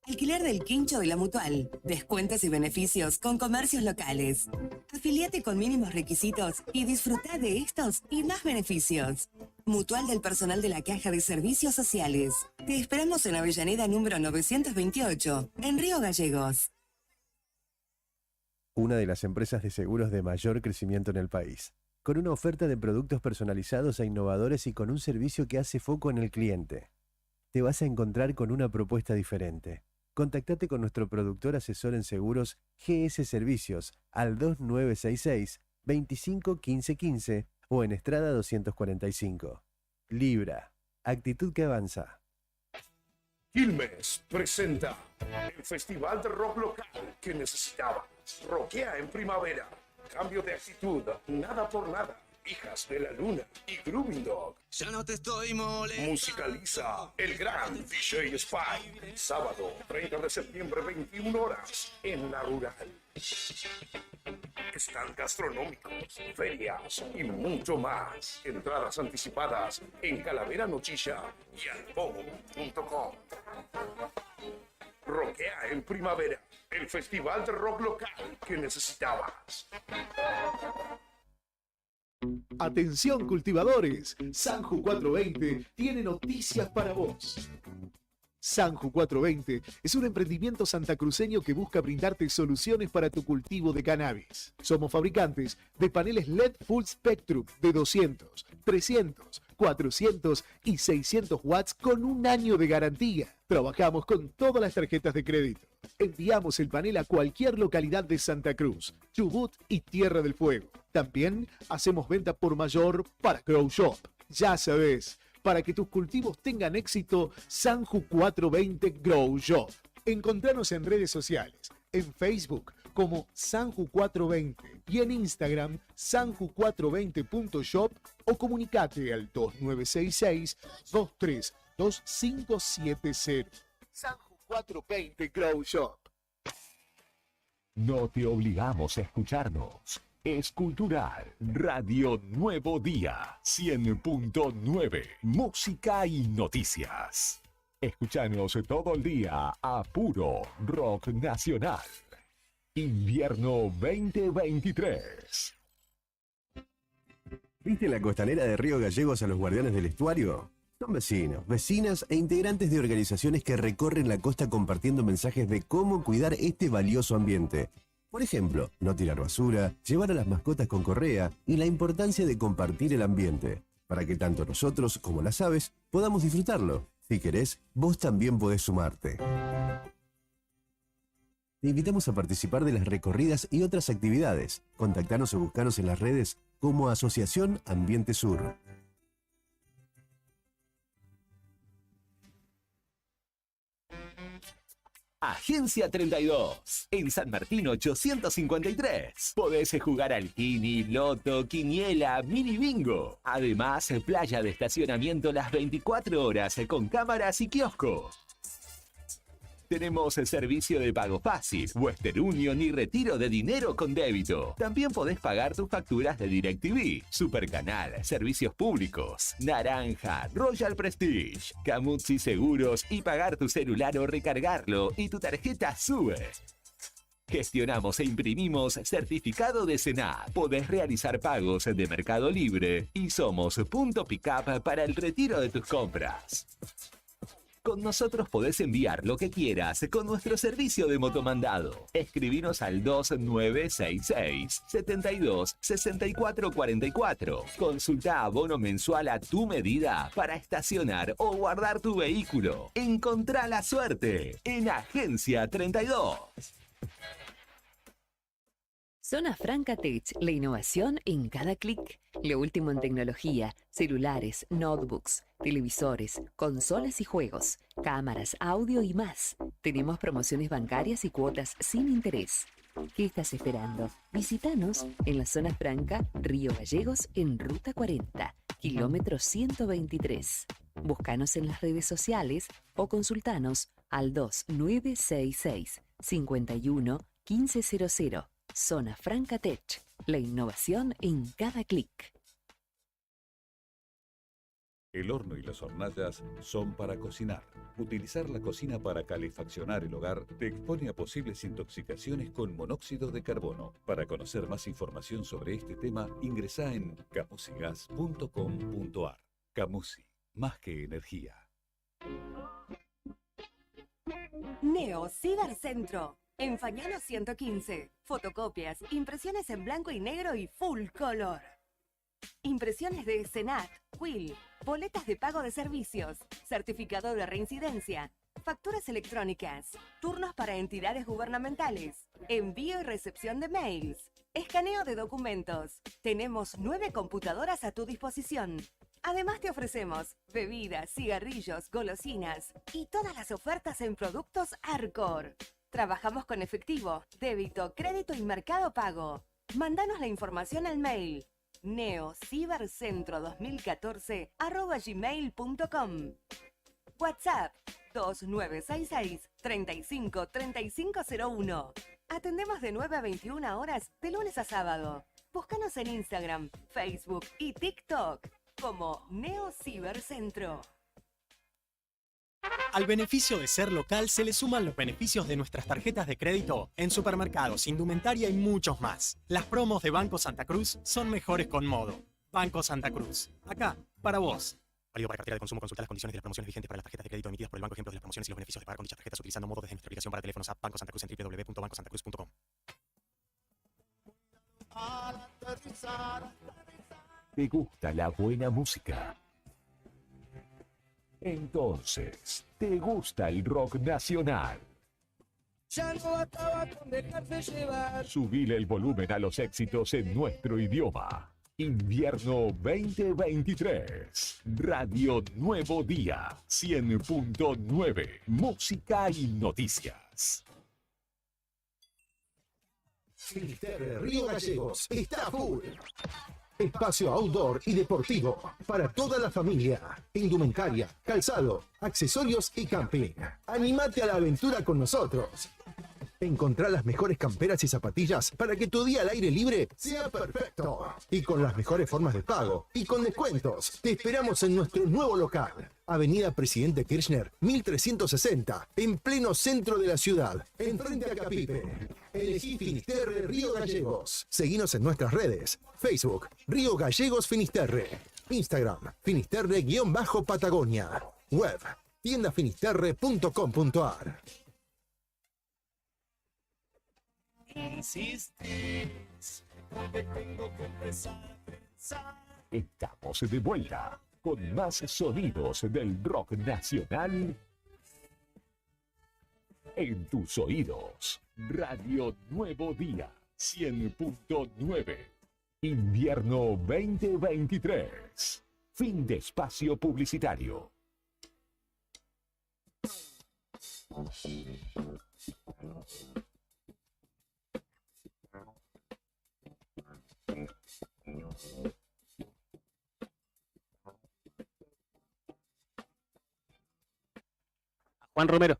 alquiler del quincho de la mutual, descuentos y beneficios con comercios locales. Afiliate con mínimos requisitos y disfruta de estos y más beneficios. Mutual del personal de la Caja de Servicios Sociales. Te esperamos en Avellaneda número 928, en Río Gallegos. Una de las empresas de seguros de mayor crecimiento en el país, con una oferta de productos personalizados e innovadores y con un servicio que hace foco en el cliente. Te vas a encontrar con una propuesta diferente. Contactate con nuestro productor asesor en seguros GS Servicios al 2966 25 15 15 o en Estrada 245. Libra, actitud que avanza. Quilmes presenta el Festival de Rock Local que necesitabas. Rockea en primavera. Cambio de actitud, nada por nada. Hijas de la Luna y Grooving Dog. Ya no te estoy molestando. Musicaliza el gran DJ Spy. Sábado 30 de septiembre, 21 horas, en La Rural. Están gastronómicos, ferias y mucho más. Entradas anticipadas en Calavera Nochilla y albogo.com. Rockea en primavera. El festival de rock local que necesitabas. Atención cultivadores, Sanju 420 tiene noticias para vos. Sanju 420 es un emprendimiento santacruceño que busca brindarte soluciones para tu cultivo de cannabis. Somos fabricantes de paneles LED Full Spectrum de 200, 300, 400 y 600 watts con un año de garantía. Trabajamos con todas las tarjetas de crédito. Enviamos el panel a cualquier localidad de Santa Cruz, Chubut y Tierra del Fuego. También hacemos venta por mayor para Grow Shop. Ya sabes, para que tus cultivos tengan éxito, Sanju 420 Grow Shop. Encontranos en redes sociales, en Facebook como Sanju 420 y en Instagram sanju420.shop o comunicate al 2966-232570. Sanju 420 Grow Shop. No te obligamos a escucharnos. Es cultural. Radio Nuevo Día 100.9. Música y noticias. Escúchanos todo el día a puro rock nacional. Invierno 2023. ¿Viste la costanera de Río Gallegos a los guardianes del estuario? Son vecinos, vecinas e integrantes de organizaciones que recorren la costa compartiendo mensajes de cómo cuidar este valioso ambiente. Por ejemplo, no tirar basura, llevar a las mascotas con correa y la importancia de compartir el ambiente, para que tanto nosotros como las aves podamos disfrutarlo. Si querés, vos también podés sumarte. Te invitamos a participar de las recorridas y otras actividades. Contactanos o buscanos en las redes como Asociación Ambiente Sur. Agencia 32, en San Martín 853. Podés jugar al Kini, Loto, Quiniela, Mini Bingo. Además, playa de estacionamiento las 24 horas con cámaras y kiosco. Tenemos servicio de pago fácil, Western Union y retiro de dinero con débito. También podés pagar tus facturas de DirecTV, Supercanal, servicios públicos, Naranja, Royal Prestige, Camuzzi Seguros y pagar tu celular o recargarlo y tu tarjeta sube. Gestionamos e imprimimos certificado de SENA. Podés realizar pagos de Mercado Libre y somos punto pick-up para el retiro de tus compras. Con nosotros podés enviar lo que quieras con nuestro servicio de motomandado. Escribinos al 2966 72 64 44. Consulta abono mensual a tu medida para estacionar o guardar tu vehículo. Encontrá la suerte en Agencia 32. Zona Franca Tech, la innovación en cada clic. Lo último en tecnología, celulares, notebooks, televisores, consolas y juegos, cámaras, audio y más. Tenemos promociones bancarias y cuotas sin interés. ¿Qué estás esperando? Visítanos en la Zona Franca, Río Gallegos, en Ruta 40, kilómetro 123. Búscanos en las redes sociales o consultanos al 2966 51 1500. Zona Franca Tech, la innovación en cada clic. El horno y las hornallas son para cocinar. Utilizar la cocina para calefaccionar el hogar te expone a posibles intoxicaciones con monóxido de carbono. Para conocer más información sobre este tema, ingresá en camusigas.com.ar. Camusi, más que energía. Neo Cibercentro. En Fañano 115. Fotocopias, impresiones en blanco y negro y full color. Impresiones de Senat, Quill, boletas de pago de servicios, certificado de reincidencia, facturas electrónicas, turnos para entidades gubernamentales, envío y recepción de mails, escaneo de documentos. Tenemos 9 computadoras a tu disposición. Además te ofrecemos bebidas, cigarrillos, golosinas y todas las ofertas en productos Arcor. Trabajamos con efectivo, débito, crédito y mercado pago. Mándanos la información al mail neocibercentro2014@gmail.com. WhatsApp 2966 35 3501. Atendemos de 9 a 21 horas de lunes a sábado. Búscanos en Instagram, Facebook y TikTok como Neo Cibercentro. Al beneficio de ser local se le suman los beneficios de nuestras tarjetas de crédito en supermercados, indumentaria y muchos más. Las promos de Banco Santa Cruz son mejores con modo. Banco Santa Cruz, acá, para vos. Válido para cartera de consumo. Consulta las condiciones de las promociones vigentes para las tarjetas de crédito emitidas por el banco. Ejemplos de las promociones y los beneficios de pagar con dichas tarjetas utilizando modos desde nuestra aplicación para teléfonos app Banco Santa Cruz en www.bancosantacruz.com. ¿Te gusta la buena música? Entonces, ¿te gusta el rock nacional? Ya no acaba con dejarse llevar. Subile el volumen a los éxitos en nuestro idioma. Invierno 2023. Radio Nuevo Día. 100.9. Música y noticias. Finisterre Río Gallegos está full. Espacio outdoor y deportivo para toda la familia. Indumentaria, calzado, accesorios y camping. Anímate a la aventura con nosotros. Encontrá las mejores camperas y zapatillas para que tu día al aire libre sea perfecto. Y con las mejores formas de pago y con descuentos. Te esperamos en nuestro nuevo local. Avenida Presidente Kirchner, 1360, en pleno centro de la ciudad, enfrente a Capipe. Elegí Finisterre Río Gallegos. Seguinos en nuestras redes. Facebook, Río Gallegos Finisterre. Instagram, Finisterre-Patagonia. Web, tiendafinisterre.com.ar. Insistes, porque tengo que empezar a pensar. Estamos de vuelta con más sonidos del rock nacional en tus oídos. Radio Nuevo Día 100.9. Invierno 2023. Fin de espacio publicitario. Juan Romero.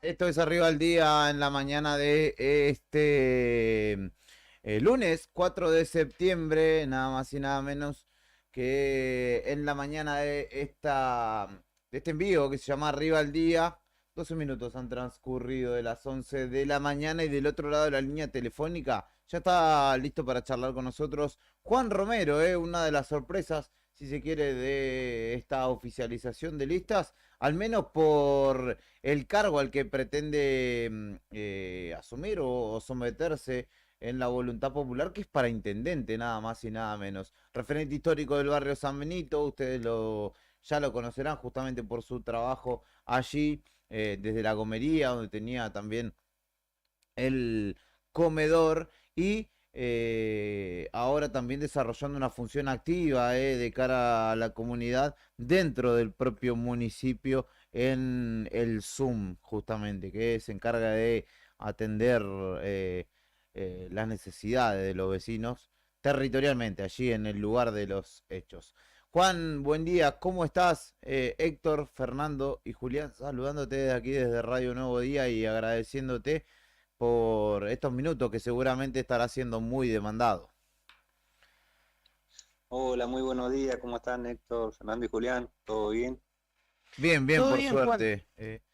Esto es Arriba al Día en la mañana de este lunes 4 de septiembre, nada más y nada menos que en la mañana de este envío que se llama Arriba al Día. 12 minutos han transcurrido de las 11 de la mañana y del otro lado de la línea telefónica ya está listo para charlar con nosotros Juan Romero, una de las sorpresas, si se quiere, de esta oficialización de listas, al menos por el cargo al que pretende asumir o someterse en la voluntad popular, que es para intendente, nada más y nada menos. Referente histórico del barrio San Benito, ustedes ya lo conocerán justamente por su trabajo allí, desde la gomería, donde tenía también el comedor, y ahora también desarrollando una función activa de cara a la comunidad dentro del propio municipio en el SUM, justamente, que se encarga de atender las necesidades de los vecinos territorialmente, allí en el lugar de los hechos. Juan, buen día, ¿cómo estás? Héctor, Fernando y Julián, saludándote desde aquí, desde Radio Nuevo Día, y agradeciéndote por estos minutos que seguramente estará siendo muy demandado. Hola, muy buenos días, ¿cómo están Héctor, Fernando y Julián? ¿Todo bien? Bien, bien, Todo por bien, suerte.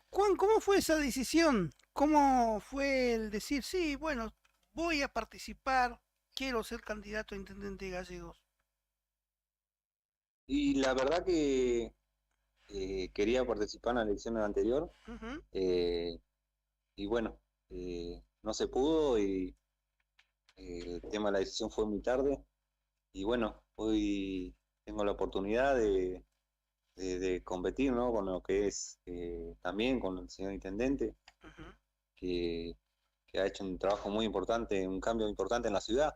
Juan, ¿cómo fue esa decisión? ¿Cómo fue el decir, sí, bueno, voy a participar quiero ser candidato a intendente de Gallegos? Y la verdad que quería participar en la elección anterior, Ujú. y bueno, no se pudo y el tema de la decisión fue muy tarde. Y bueno, hoy tengo la oportunidad de competir, ¿no? Con lo que es también con el señor intendente, que, que ha hecho un trabajo muy importante, un cambio importante en la ciudad.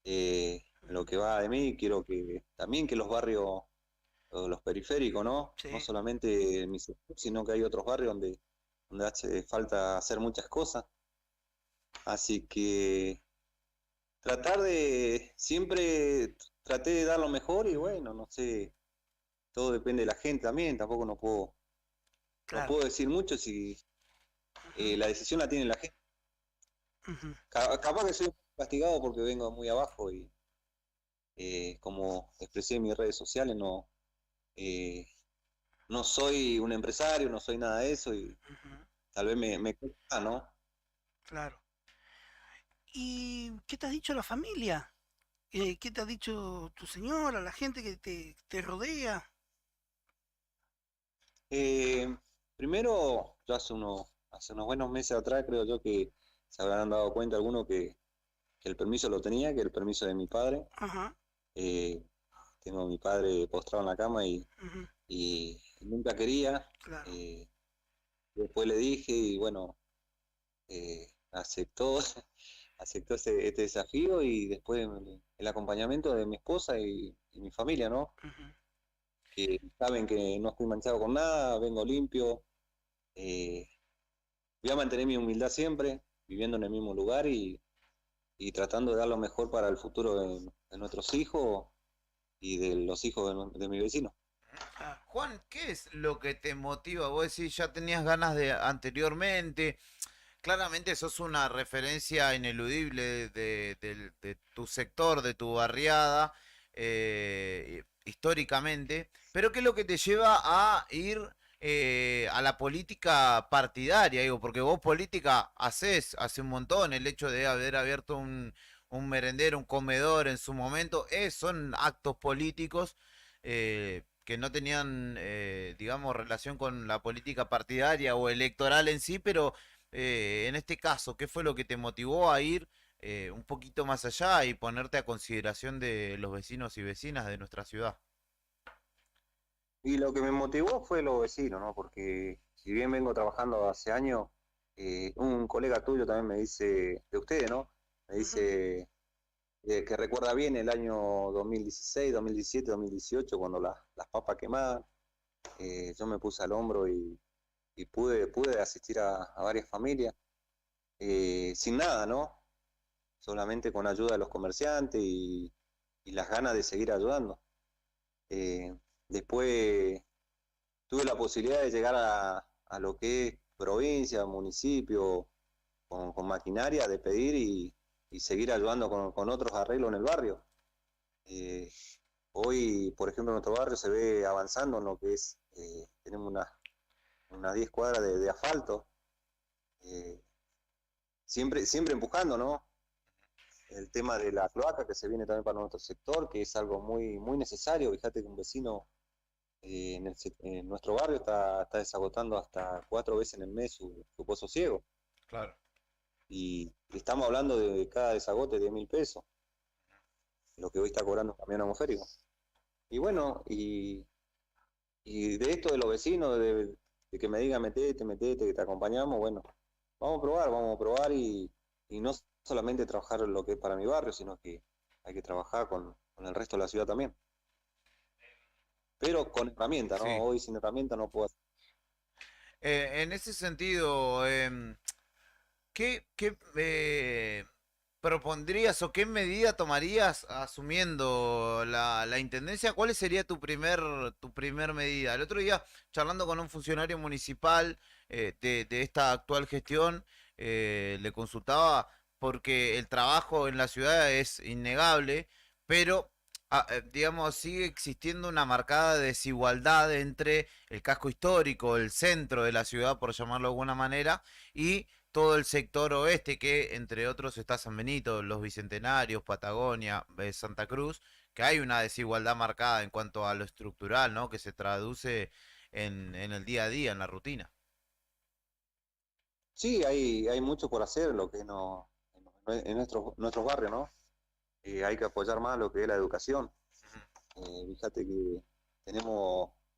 En lo que va de mí, quiero que también que los barrios, o los periféricos, ¿no? Sí. No solamente en mi sector, sino que hay otros barrios donde hace falta hacer muchas cosas. Así que siempre traté de dar lo mejor y bueno, no sé, todo depende de la gente también, tampoco no puedo decir mucho si la decisión la tiene la gente. Capaz que soy castigado porque vengo muy abajo y como expresé en mis redes sociales, no soy un empresario, no soy nada de eso y tal vez me cuesta, ¿no? Claro. ¿Y qué te ha dicho la familia? ¿Qué te ha dicho tu señora, la gente que te rodea? Primero, yo hace unos buenos meses atrás creo yo que se habrán dado cuenta algunos que el permiso lo tenía, que el permiso de mi padre. Ajá. Tengo a mi padre postrado en la cama y nunca quería. Claro. Después le dije y bueno, aceptó, aceptó este desafío y después el acompañamiento de mi esposa y mi familia, ¿no? Que saben que no estoy manchado con nada, vengo limpio. Voy a mantener mi humildad siempre, viviendo en el mismo lugar y tratando de dar lo mejor para el futuro de nuestros hijos y de los hijos de mis vecinos. Juan, ¿qué es lo que te motiva? Vos decís, ya tenías ganas de anteriormente. Claramente sos una referencia ineludible de tu sector, de tu barriada, históricamente. Pero ¿qué es lo que te lleva a ir a la política partidaria? Digo, porque vos política hace un montón. El hecho de haber abierto un merendero, un comedor en su momento, son actos políticos que no tenían, digamos, relación con la política partidaria o electoral en sí, pero en este caso, ¿qué fue lo que te motivó a ir un poquito más allá y ponerte a consideración de los vecinos y vecinas de nuestra ciudad? Y lo que me motivó fue los vecinos, ¿no? Porque si bien vengo trabajando hace años, un colega tuyo también me dice, de ustedes, ¿no? Me dice que recuerda bien el año 2016, 2017, 2018, cuando las papas quemaban. Yo me puse al hombro y pude asistir a varias familias, sin nada, ¿no? Solamente con ayuda de los comerciantes y las ganas de seguir ayudando. Después tuve la posibilidad de llegar a lo que es provincia, municipio, con maquinaria, de pedir y seguir ayudando con otros arreglos en el barrio. Hoy, por ejemplo, en nuestro barrio se ve avanzando en lo que es, tenemos unas 10 cuadras de asfalto, siempre empujando, ¿no? El tema de la cloaca que se viene también para nuestro sector, que es algo muy, muy necesario. Fíjate que un vecino en nuestro barrio está desagotando hasta 4 veces en el mes su pozo ciego. Claro. Y estamos hablando de cada desagote de 10.000 pesos, lo que hoy está cobrando un camión atmosférico. Y bueno, y de esto de los vecinos, de que me digan metete, que te acompañamos, bueno, vamos a probar y no solamente trabajar lo que es para mi barrio, sino que hay que trabajar con el resto de la ciudad también. Pero con herramientas, ¿no? Sí. Hoy sin herramientas no puedo hacer. En ese sentido, ¿qué propondrías o qué medida tomarías asumiendo la intendencia? ¿Cuál sería tu primer medida? El otro día, charlando con un funcionario municipal de esta actual gestión, le consultaba porque el trabajo en la ciudad es innegable, pero digamos, sigue existiendo una marcada desigualdad entre el casco histórico, el centro de la ciudad, por llamarlo de alguna manera, y todo el sector oeste, que entre otros está San Benito, los Bicentenarios, Patagonia, Santa Cruz, que hay una desigualdad marcada en cuanto a lo estructural, ¿no? Que se traduce en el día a día, en la rutina. Sí, hay mucho por hacer en lo que no, en nuestros barrios, ¿no? Hay que apoyar más lo que es la educación. Fíjate que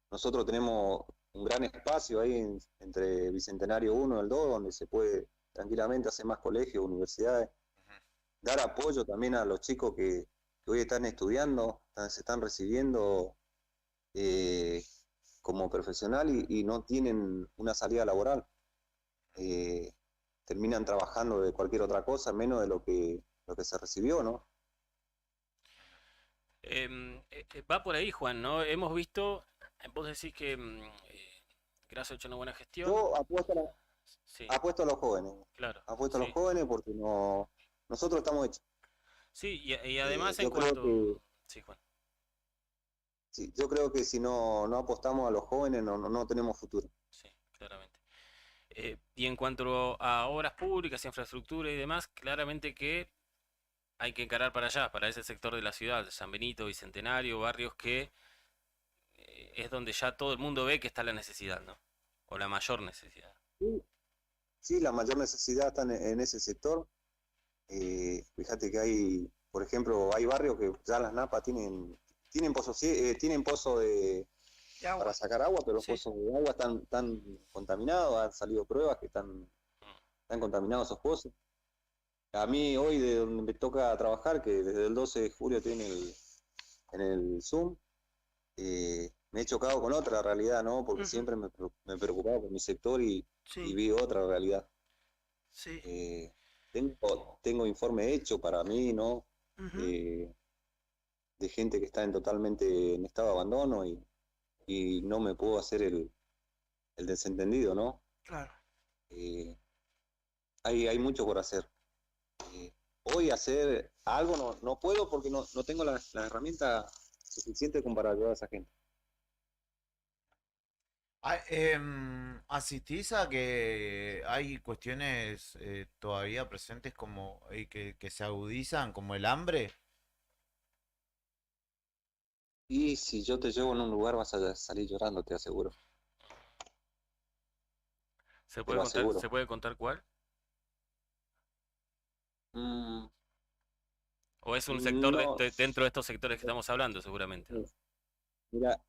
nosotros tenemos un gran espacio ahí entre Bicentenario 1 y el 2, donde se puede tranquilamente hacer más colegios, universidades, dar apoyo también a los chicos que hoy están estudiando, se están recibiendo como profesional y no tienen una salida laboral. Terminan trabajando de cualquier otra cosa, menos de lo que se recibió, ¿no? Va por ahí, Juan, ¿no? Hemos visto, vos decís que Grasso ha hecho una buena gestión. Yo apuesto a los jóvenes. Claro. Apuesto a los jóvenes porque nosotros estamos hechos. Sí, y además en yo creo cuanto... Sí, Juan. Sí, yo creo que si no apostamos a los jóvenes no tenemos futuro. Sí, claramente. Y en cuanto a obras públicas, infraestructura y demás, claramente que hay que encarar para allá, para ese sector de la ciudad, San Benito, Bicentenario, barrios que es donde ya todo el mundo ve que está la necesidad, ¿no? O la mayor necesidad. Sí, la mayor necesidad está en ese sector. Fíjate que hay, por ejemplo, hay barrios que ya las napas tienen pozos, tienen pozo para sacar agua, pero los pozos de agua están contaminados, han salido pruebas que están contaminados esos pozos. A mí hoy, de donde me toca trabajar, que desde el 12 de julio estoy en el Zoom, me he chocado con otra realidad, ¿no? Porque siempre me preocupaba por mi sector y vi otra realidad. Sí. Tengo informe hecho para mí, ¿no? De gente que está totalmente en estado de abandono y no me puedo hacer el desentendido, ¿no? Claro. Hay mucho por hacer. Hoy hacer algo no puedo porque no tengo las herramientas suficientes como para ayudar a esa gente. ¿Asistís a que hay cuestiones todavía presentes como que se agudizan, como el hambre? Y si yo te llevo en un lugar vas a salir llorando, te aseguro. ¿Se Te lo aseguro. puede contar cuál? ¿O es un sector No. dentro de estos sectores que estamos hablando, seguramente? Mira,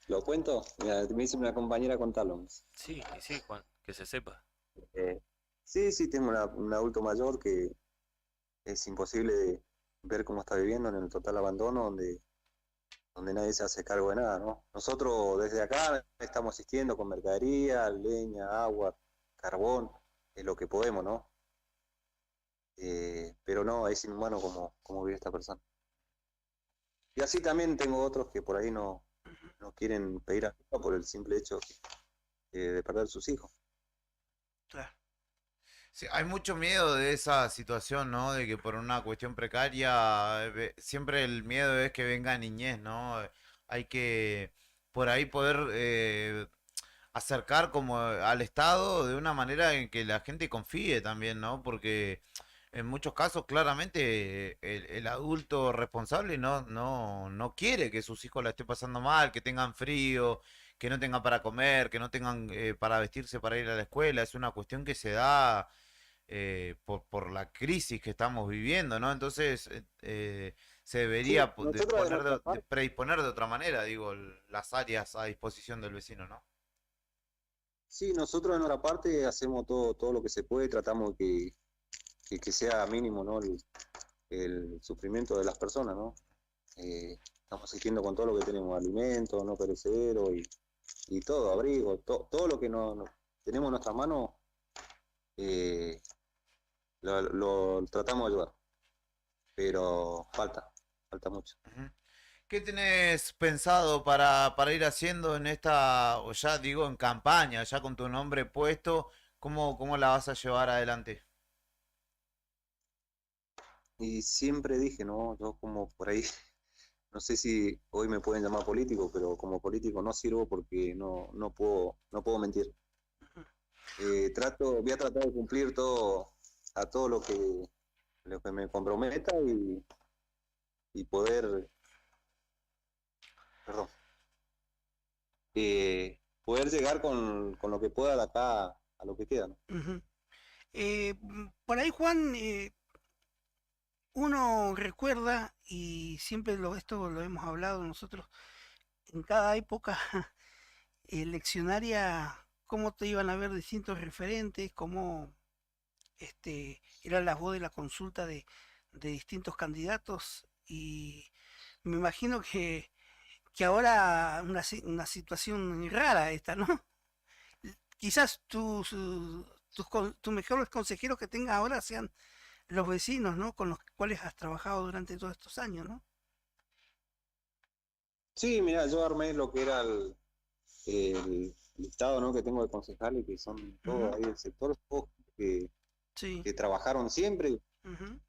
¿lo cuento? Mira, me dice una compañera contarlo. Sí, Juan, que se sepa. Sí, tengo un adulto mayor que es imposible ver cómo está viviendo en el total abandono, donde nadie se hace cargo de nada, ¿no? Nosotros desde acá estamos asistiendo con mercadería, leña, agua, carbón, es lo que podemos, ¿no? Pero no, es inhumano como vive esta persona. Y así también tengo otros que por ahí no quieren pedir ayuda por el simple hecho de perder sus hijos. Claro. Sí, hay mucho miedo de esa situación, ¿no? De que por una cuestión precaria, siempre el miedo es que venga niñez, ¿no? Hay que por ahí poder acercar como al Estado de una manera en que la gente confíe también, ¿no? Porque en muchos casos claramente el adulto responsable no quiere que sus hijos la estén pasando mal, que tengan frío, que no tengan para comer, que no tengan para vestirse para ir a la escuela. Es una cuestión que se da por la crisis que estamos viviendo, ¿no? Entonces se debería predisponer de otra manera, digo, las áreas a disposición del vecino, ¿no? Sí, nosotros en nuestra parte hacemos todo lo que se puede, tratamos que sea mínimo, ¿no? El sufrimiento de las personas, ¿no? Estamos asistiendo con todo lo que tenemos, alimentos, no perecederos y todo, abrigo, todo lo que no tenemos en nuestras manos, lo tratamos de ayudar, pero falta mucho. ¿Qué tenés pensado para ir haciendo en esta, o ya digo, en campaña, ya con tu nombre puesto, cómo la vas a llevar adelante? Y siempre dije, ¿no? Yo como por ahí no sé si hoy me pueden llamar político, pero como político no sirvo porque no puedo mentir. Voy a tratar de cumplir todo lo que me comprometa y poder, perdón, poder llegar con lo que pueda de acá a lo que queda, ¿no? Ujú. Por ahí, Juan, uno recuerda, y siempre esto lo hemos hablado nosotros, en cada época eleccionaria, cómo te iban a ver distintos referentes, cómo era la voz de la consulta de distintos candidatos, y me imagino que ahora una situación rara esta, ¿no? Quizás tus mejores consejeros que tengas ahora sean los vecinos, ¿no? Con los cuales has trabajado durante todos estos años, ¿no? Sí, mira, yo armé lo que era el listado, ¿no? Que tengo de concejales, que son todos ahí del sector, todos que trabajaron siempre,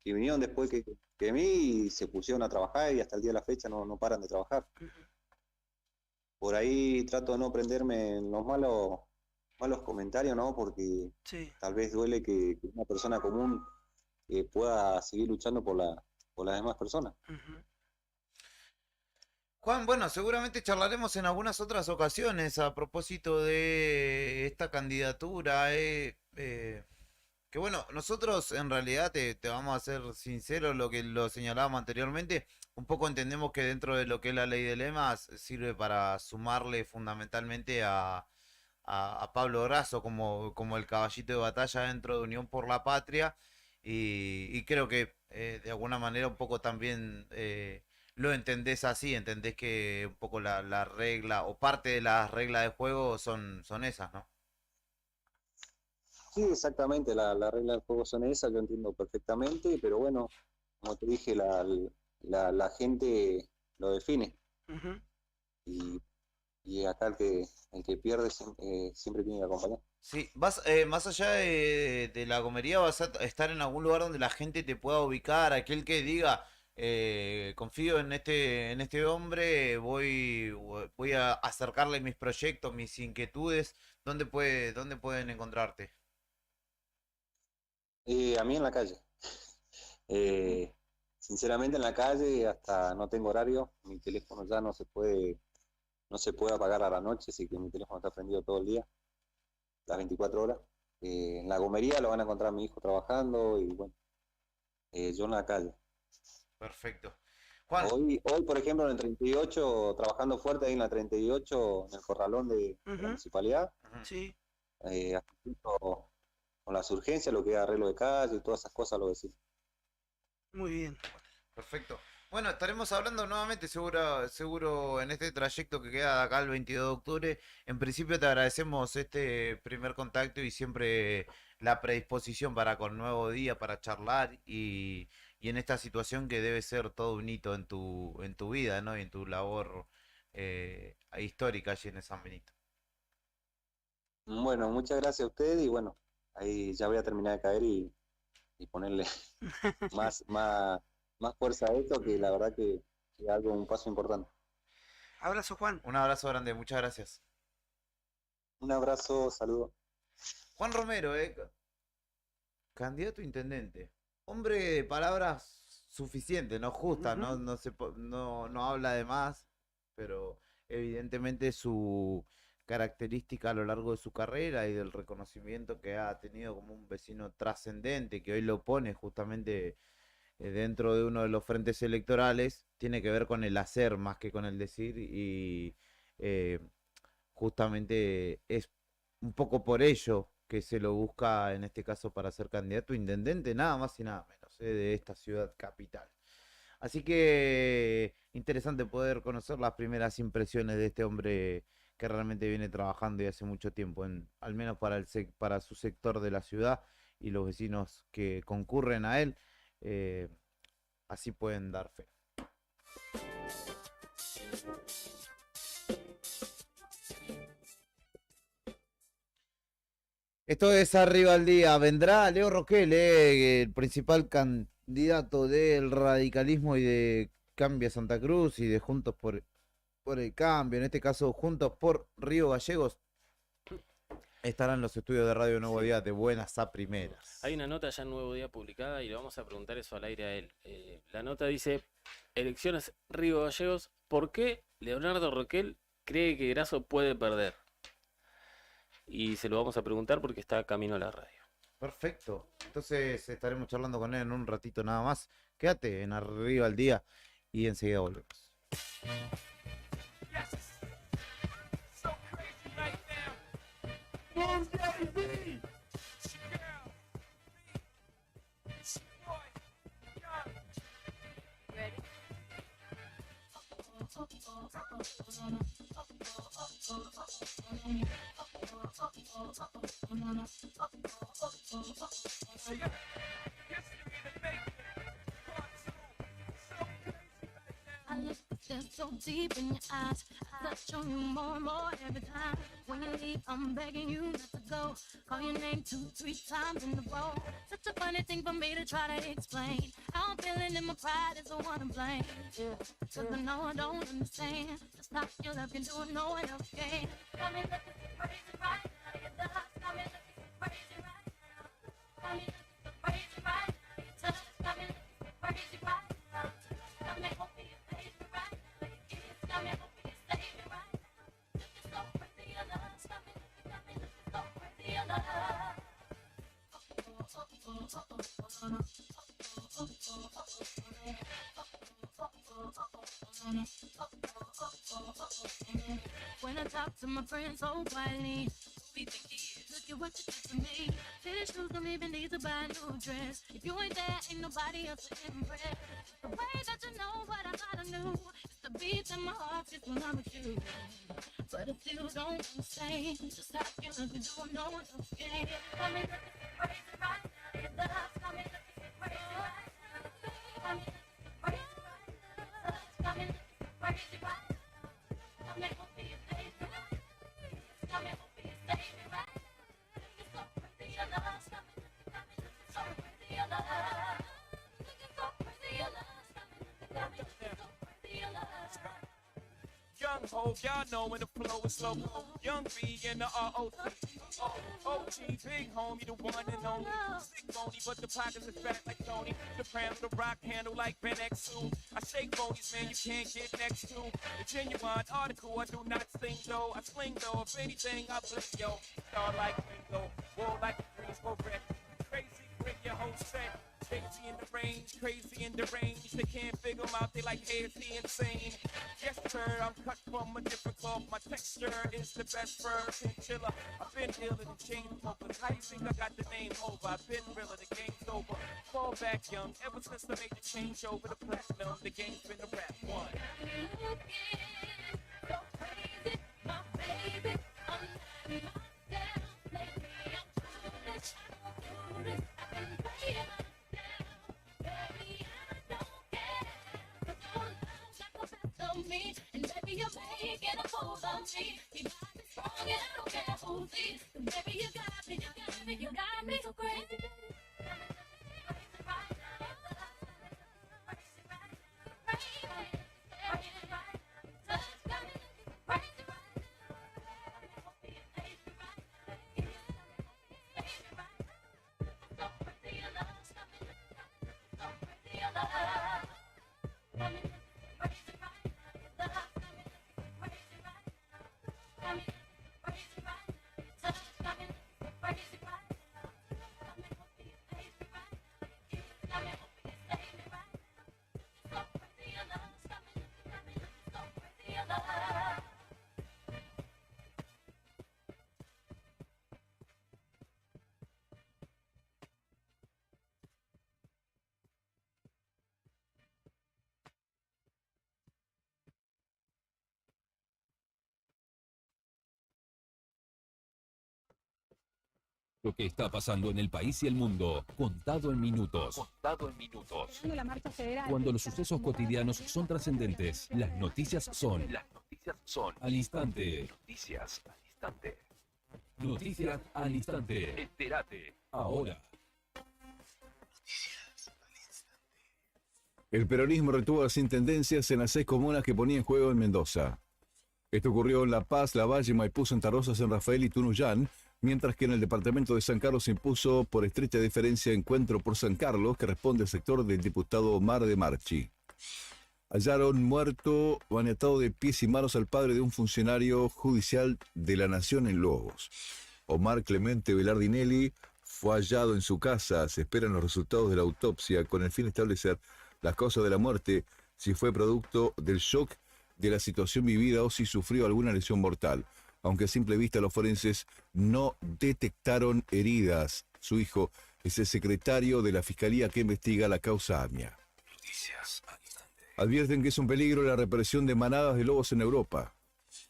que vinieron después que mí y se pusieron a trabajar y hasta el día de la fecha no paran de trabajar. Por ahí trato de no prenderme en los malos comentarios, ¿no? Porque tal vez duele que una persona común pueda seguir luchando por las demás personas. Juan, bueno, seguramente charlaremos en algunas otras ocasiones a propósito de esta candidatura. Que bueno, nosotros en realidad te vamos a ser sinceros, lo que lo señalábamos anteriormente, un poco entendemos que dentro de lo que es la ley de lemas sirve para sumarle fundamentalmente a Pablo Grasso como el caballito de batalla dentro de Unión por la Patria y creo que de alguna manera un poco también lo entendés así, entendés que un poco la regla o parte de las reglas de juego son esas, ¿no? Sí, exactamente, la regla del juego son esas, yo entiendo perfectamente, pero bueno, como te dije, la gente lo define. Y acá el que pierde siempre tiene que acompañar. Sí, más allá de la gomería, vas a estar en algún lugar donde la gente te pueda ubicar, aquel que diga, confío en este hombre, voy a acercarle mis proyectos, mis inquietudes, ¿dónde pueden encontrarte? A mí en la calle. Sinceramente en la calle hasta no tengo horario, mi teléfono ya no se puede apagar a la noche, así que mi teléfono está prendido todo el día, las 24 horas. En la gomería lo van a encontrar a mi hijo trabajando y bueno, yo en la calle. Perfecto. Juan. Hoy, por ejemplo, en el 38, trabajando fuerte ahí en la 38, en el corralón de la municipalidad, asistiendo con las urgencias, lo que es arreglo de calle y todas esas cosas, lo decís. Muy bien. Perfecto. Bueno, estaremos hablando nuevamente seguro en este trayecto que queda de acá el 22 de octubre. En principio te agradecemos este primer contacto y siempre la predisposición para con nuevo día, para charlar y en esta situación que debe ser todo un hito en tu vida, ¿no? Y en tu labor histórica allí en San Benito. Bueno, muchas gracias a usted y bueno, ahí ya voy a terminar de caer y ponerle más fuerza a esto, que la verdad que es un paso importante. Abrazo, Juan. Un abrazo grande, muchas gracias. Un abrazo, saludo. Juan Romero, candidato a intendente. Hombre de palabras suficientes, no justas, no habla de más, pero evidentemente su característica a lo largo de su carrera y del reconocimiento que ha tenido como un vecino trascendente, que hoy lo pone justamente dentro de uno de los frentes electorales, tiene que ver con el hacer más que con el decir y justamente es un poco por ello que se lo busca en este caso para ser candidato a intendente, nada más y nada menos, de esta ciudad capital. Así que interesante poder conocer las primeras impresiones de este hombre que realmente viene trabajando y hace mucho tiempo, al menos para su sector de la ciudad y los vecinos que concurren a él, así pueden dar fe. Esto es Arriba al Día. Vendrá Leo Roquel, el principal candidato del radicalismo y de Cambia Santa Cruz y de Juntos por el Cambio, en este caso Juntos por Río Gallegos, estarán los estudios de Radio Nuevo Día de buenas a primeras. Hay una nota ya en Nuevo Día publicada y le vamos a preguntar eso al aire a él. La nota dice, elecciones Río Gallegos, ¿por qué Leonardo Roquel cree que Grasso puede perder? Y se lo vamos a preguntar porque está camino a la radio. Perfecto, entonces estaremos charlando con él en un ratito nada más. Quédate en Arriba al Día y enseguida volvemos. I look there so deep in your eyes, touch on you more and more every time. When you leave, I'm begging you not to go. Call your name 2, 3 times in a row. Such a funny thing for me to try to explain. How I'm feeling and my pride is the one to blame. Yeah, 'cause I know I don't understand just how your love can do it, no one else can. Got me looking so crazy right now. Your touch got me looking so crazy right now. Got me looking so crazy right now. Your touch got me looking so crazy right now. Got me hoping you save me right now. Your kiss got me hoping you save me right now. Looking so crazy, your love got me looking so crazy, your love. When I talk to my friends so quietly, who we think he is? Look at what you did to me. Fitted shoes don't even need to buy a new dress. If you ain't there, ain't nobody else to impress. The way that you know what I thought I knew, it's the beat in my heart just when I'm with you. But I still don't understand just how you look and do no one else can. Got me looking so crazy right now. Your love got me looking so crazy right now. Got me looking so crazy right now. Got me looking so crazy right now. Got me hoping you save me right now. Got me hoping you save me right now. Looking so crazy, your love got me looking so crazy, your love. Looking so crazy, your love got me looking so crazy, your love. Young ho, y'all know when the flow is slow. Young B in the ROC. OG, big homie, the one and only. Sick bony, but the pockets is fat like Tony. Soprano, the rock handle like Ben X2. I shake bonies, man, you can't get next to. The genuine article, I do not sing though. I sling though, if anything, I blink yo. Star like Ringo, war like a Greensboro red. Crazy, bring your whole set. Crazy in the range, crazy in the range. They can't figure him out, they like, hey, is he insane? Yes, sir, I'm cut from a different cloth. My texture is the best fur chinchilla. I've been dealing in chain smokers. How you think I got the name over? I've been realer, the game's over. Fall back young, ever since I made the change over the platinum, the game's been a rap one. So crazy, my baby, I'm letting myself lately. I'm foolish, foolish. I've been playing myself, baby. I don't care. 'Cause your love got the best of me, and baby, you're making a fool of me. You got me strong, and I don't care who sees. 'Cause baby, you got me, you got me, you got me so crazy. Crazy right now, crazy right now, crazy right now, crazy right now. Touch got me looking crazy right now. Got me hoping you save me right now. Got me hoping you save me right now. So crazy your love, got me looking so crazy your love. Got me looking crazy right now. Your love got me looking crazy right now. Got me looking crazy right now. Your touch got me looking crazy right now. Got me hoping you save me right now. Your kiss got me hoping you save me right now. So crazy your love, got me looking so crazy your love. Lo que está pasando en el país y el mundo, contado en minutos. Contado en minutos. La marcha federal. Cuando los sucesos cotidianos son trascendentes, las noticias son. Al instante. Noticias al instante. Noticias al instante. Entérate. Ahora. El peronismo retuvo las intendencias en las 6 comunas que ponía en juego en Mendoza. Esto ocurrió en La Paz, Lavalle, Maipú, Santa Rosa, San Rafael y Tunuyán, mientras que en el departamento de San Carlos se impuso por estrecha diferencia Encuentro por San Carlos, que responde al sector del diputado Omar de Marchi. Hallaron muerto, maniatado de pies y manos al padre de un funcionario judicial de la Nación en Lobos. Omar Clemente Velardinelli fue hallado en su casa. Se esperan los resultados de la autopsia con el fin de establecer las causas de la muerte, si fue producto del shock de la situación vivida o si sufrió alguna lesión mortal. Aunque a simple vista los forenses no detectaron heridas. Su hijo es el secretario de la Fiscalía que investiga la causa AMIA. Advierten que es un peligro la represión de manadas de lobos en Europa.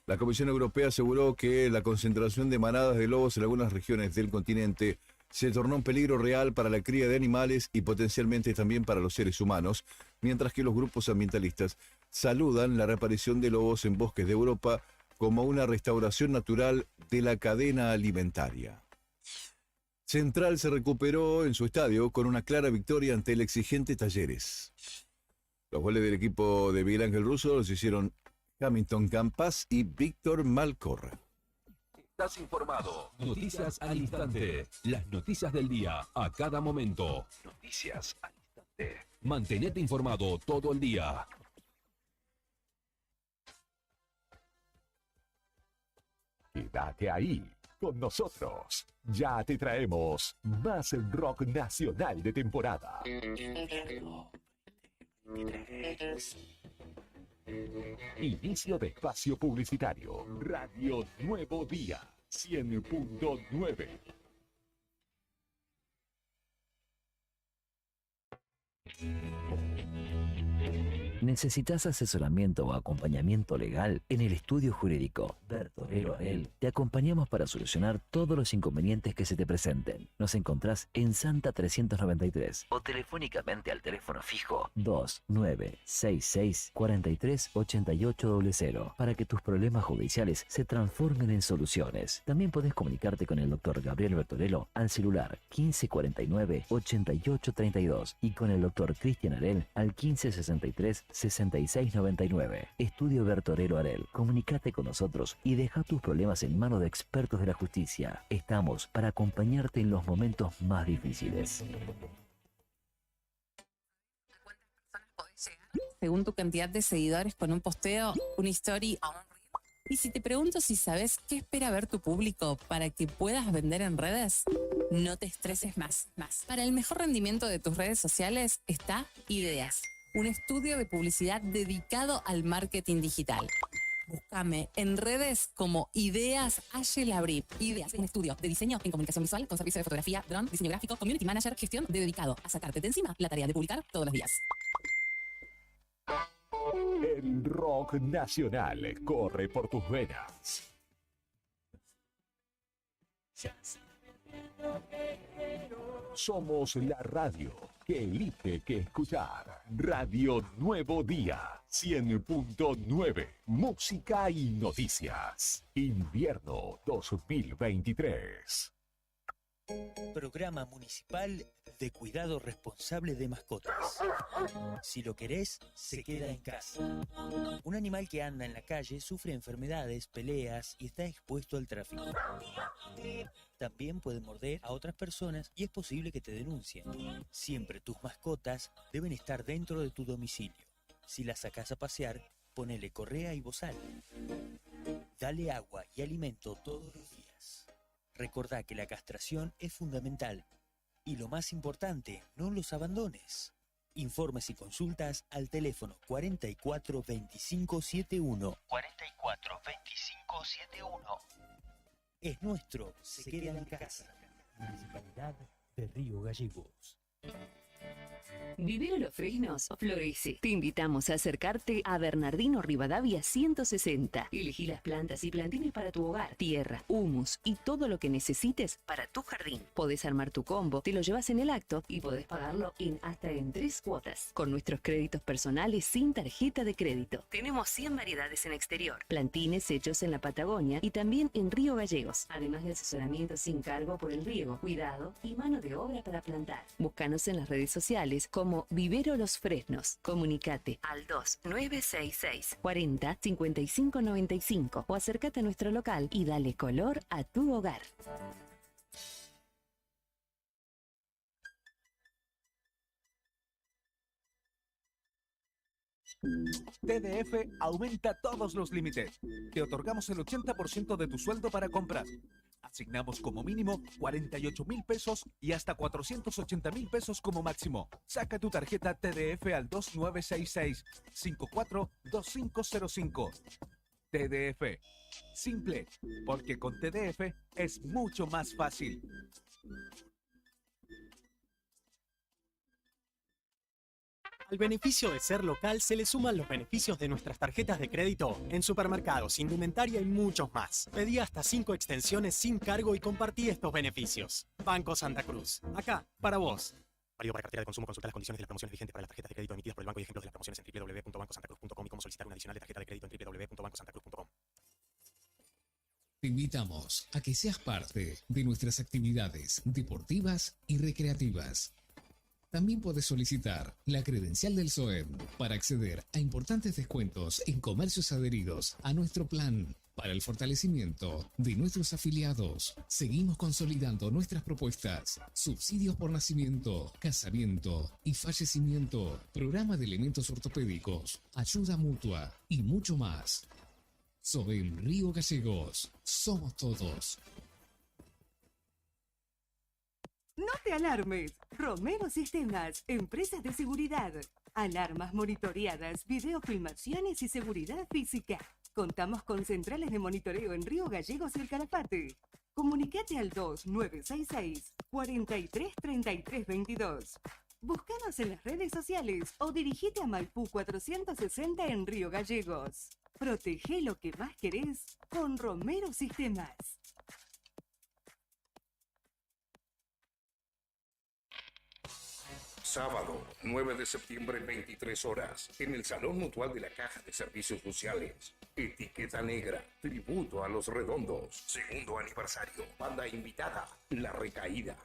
La Comisión Europea aseguró que la concentración de manadas de lobos en algunas regiones del continente se tornó un peligro real para la cría de animales y potencialmente también para los seres humanos, mientras que los grupos ambientalistas saludan la reaparición de lobos en bosques de Europa como una restauración natural de la cadena alimentaria. Central se recuperó en su estadio con una clara victoria ante el exigente Talleres. Los goles del equipo de Miguel Ángel Russo los hicieron Hamilton Campas y Víctor Malcorra. Estás informado. Noticias al instante. Las noticias del día a cada momento. Noticias al instante. Mantenete informado todo el día. Quédate ahí con nosotros. Ya te traemos más rock nacional de temporada. Inicio de espacio publicitario. Radio Nuevo Día 100.9. ¿Necesitas asesoramiento o acompañamiento legal? En el estudio jurídico Bertorero Arel te acompañamos para solucionar todos los inconvenientes que se te presenten. Nos encontrás en Santa 393 o telefónicamente al teléfono fijo 2966 43 8800 para que tus problemas judiciales se transformen en soluciones. También podés comunicarte con el doctor Gabriel Bertorello al celular 1549 8832 y con el doctor Cristian Arel al 1563 6699. Estudio Bertorero Arel. Comunicate con nosotros y deja tus problemas en manos de expertos de la justicia. Estamos para acompañarte en los momentos más difíciles. Según tu cantidad de seguidores con un posteo, una story o un reel. Y si te pregunto si sabes qué espera ver tu público para que puedas vender en redes, no te estreses más. Para el mejor rendimiento de tus redes sociales está Ideas, un estudio de publicidad dedicado al marketing digital. Búscame en redes como Ideas Ayelabrip. Ideas, un estudio de diseño en comunicación visual con servicio de fotografía, drone, diseño gráfico, community manager, gestión dedicado a sacarte de encima la tarea de publicar todos los días. El rock nacional corre por tus venas. Somos la radio que elige que escuchar. Radio Nuevo Día 100.9. Música y noticias. Invierno 2023. Programa Municipal de Cuidado Responsable de Mascotas. Si lo querés, se queda en casa. Un animal que anda en la calle sufre enfermedades, peleas y está expuesto al tráfico. También puede morder a otras personas y es posible que te denuncien. Siempre tus mascotas deben estar dentro de tu domicilio. Si las sacás a pasear, ponele correa y bozal. Dale agua y alimento todos los días. Recordá que la castración es fundamental. Y lo más importante, no los abandones. Informes y consultas al teléfono 44 25 71. 44 25 71. Es nuestro, se queda en casa. Municipalidad de Río Gallegos. Vivir a Los Fresnos florece. Te invitamos a acercarte a Bernardino Rivadavia 160. Elegí las plantas y plantines para tu hogar, tierra, humus y todo lo que necesites para tu jardín. Podés armar tu combo, te lo llevas en el acto y podés pagarlo hasta en 3 cuotas. Con nuestros créditos personales sin tarjeta de crédito. Tenemos 100 variedades en exterior, plantines hechos en la Patagonia y también en Río Gallegos. Además de asesoramiento sin cargo por el riego, cuidado y mano de obra para plantar. Búscanos en las redes sociales como Vivero Los Fresnos. Comunicate al 2966 40 55 95 o acércate a nuestro local y dale color a tu hogar. TDF aumenta todos los límites. Te otorgamos el 80% de tu sueldo para compras. Asignamos como mínimo 48.000 pesos y hasta 480.000 pesos como máximo. Saca tu tarjeta TDF al 2966 542505. TDF. Simple, porque con TDF es mucho más fácil. Al beneficio de ser local se le suman los beneficios de nuestras tarjetas de crédito en supermercados, indumentaria y muchos más. Pedí hasta 5 extensiones sin cargo y compartí estos beneficios. Banco Santa Cruz. Acá, para vos. Válido para cartera de consumo. Consulta las condiciones de las promociones vigentes para las tarjetas de crédito emitidas por el banco y ejemplos de las promociones en www.bancosantacruz.com y cómo solicitar una adicional de tarjeta de crédito en www.bancosantacruz.com. Te invitamos a que seas parte de nuestras actividades deportivas y recreativas. También puedes solicitar la credencial del SOEM para acceder a importantes descuentos en comercios adheridos a nuestro plan. Para el fortalecimiento de nuestros afiliados, seguimos consolidando nuestras propuestas: subsidios por nacimiento, casamiento y fallecimiento, programa de elementos ortopédicos, ayuda mutua y mucho más. SOEM Río Gallegos, somos todos. No te alarmes. Romero Sistemas, empresas de seguridad. Alarmas monitoreadas, videofilmaciones y seguridad física. Contamos con centrales de monitoreo en Río Gallegos y El Calafate. Comunicate al 2966 43 33 22. Búscanos en las redes sociales o dirigite a Maipú 460 en Río Gallegos. Protege lo que más querés con Romero Sistemas. Sábado, 9 de septiembre, 23 horas, en el Salón Mutual de la Caja de Servicios Sociales. Etiqueta Negra, tributo a Los Redondos. Segundo aniversario. Banda invitada, La Recaída.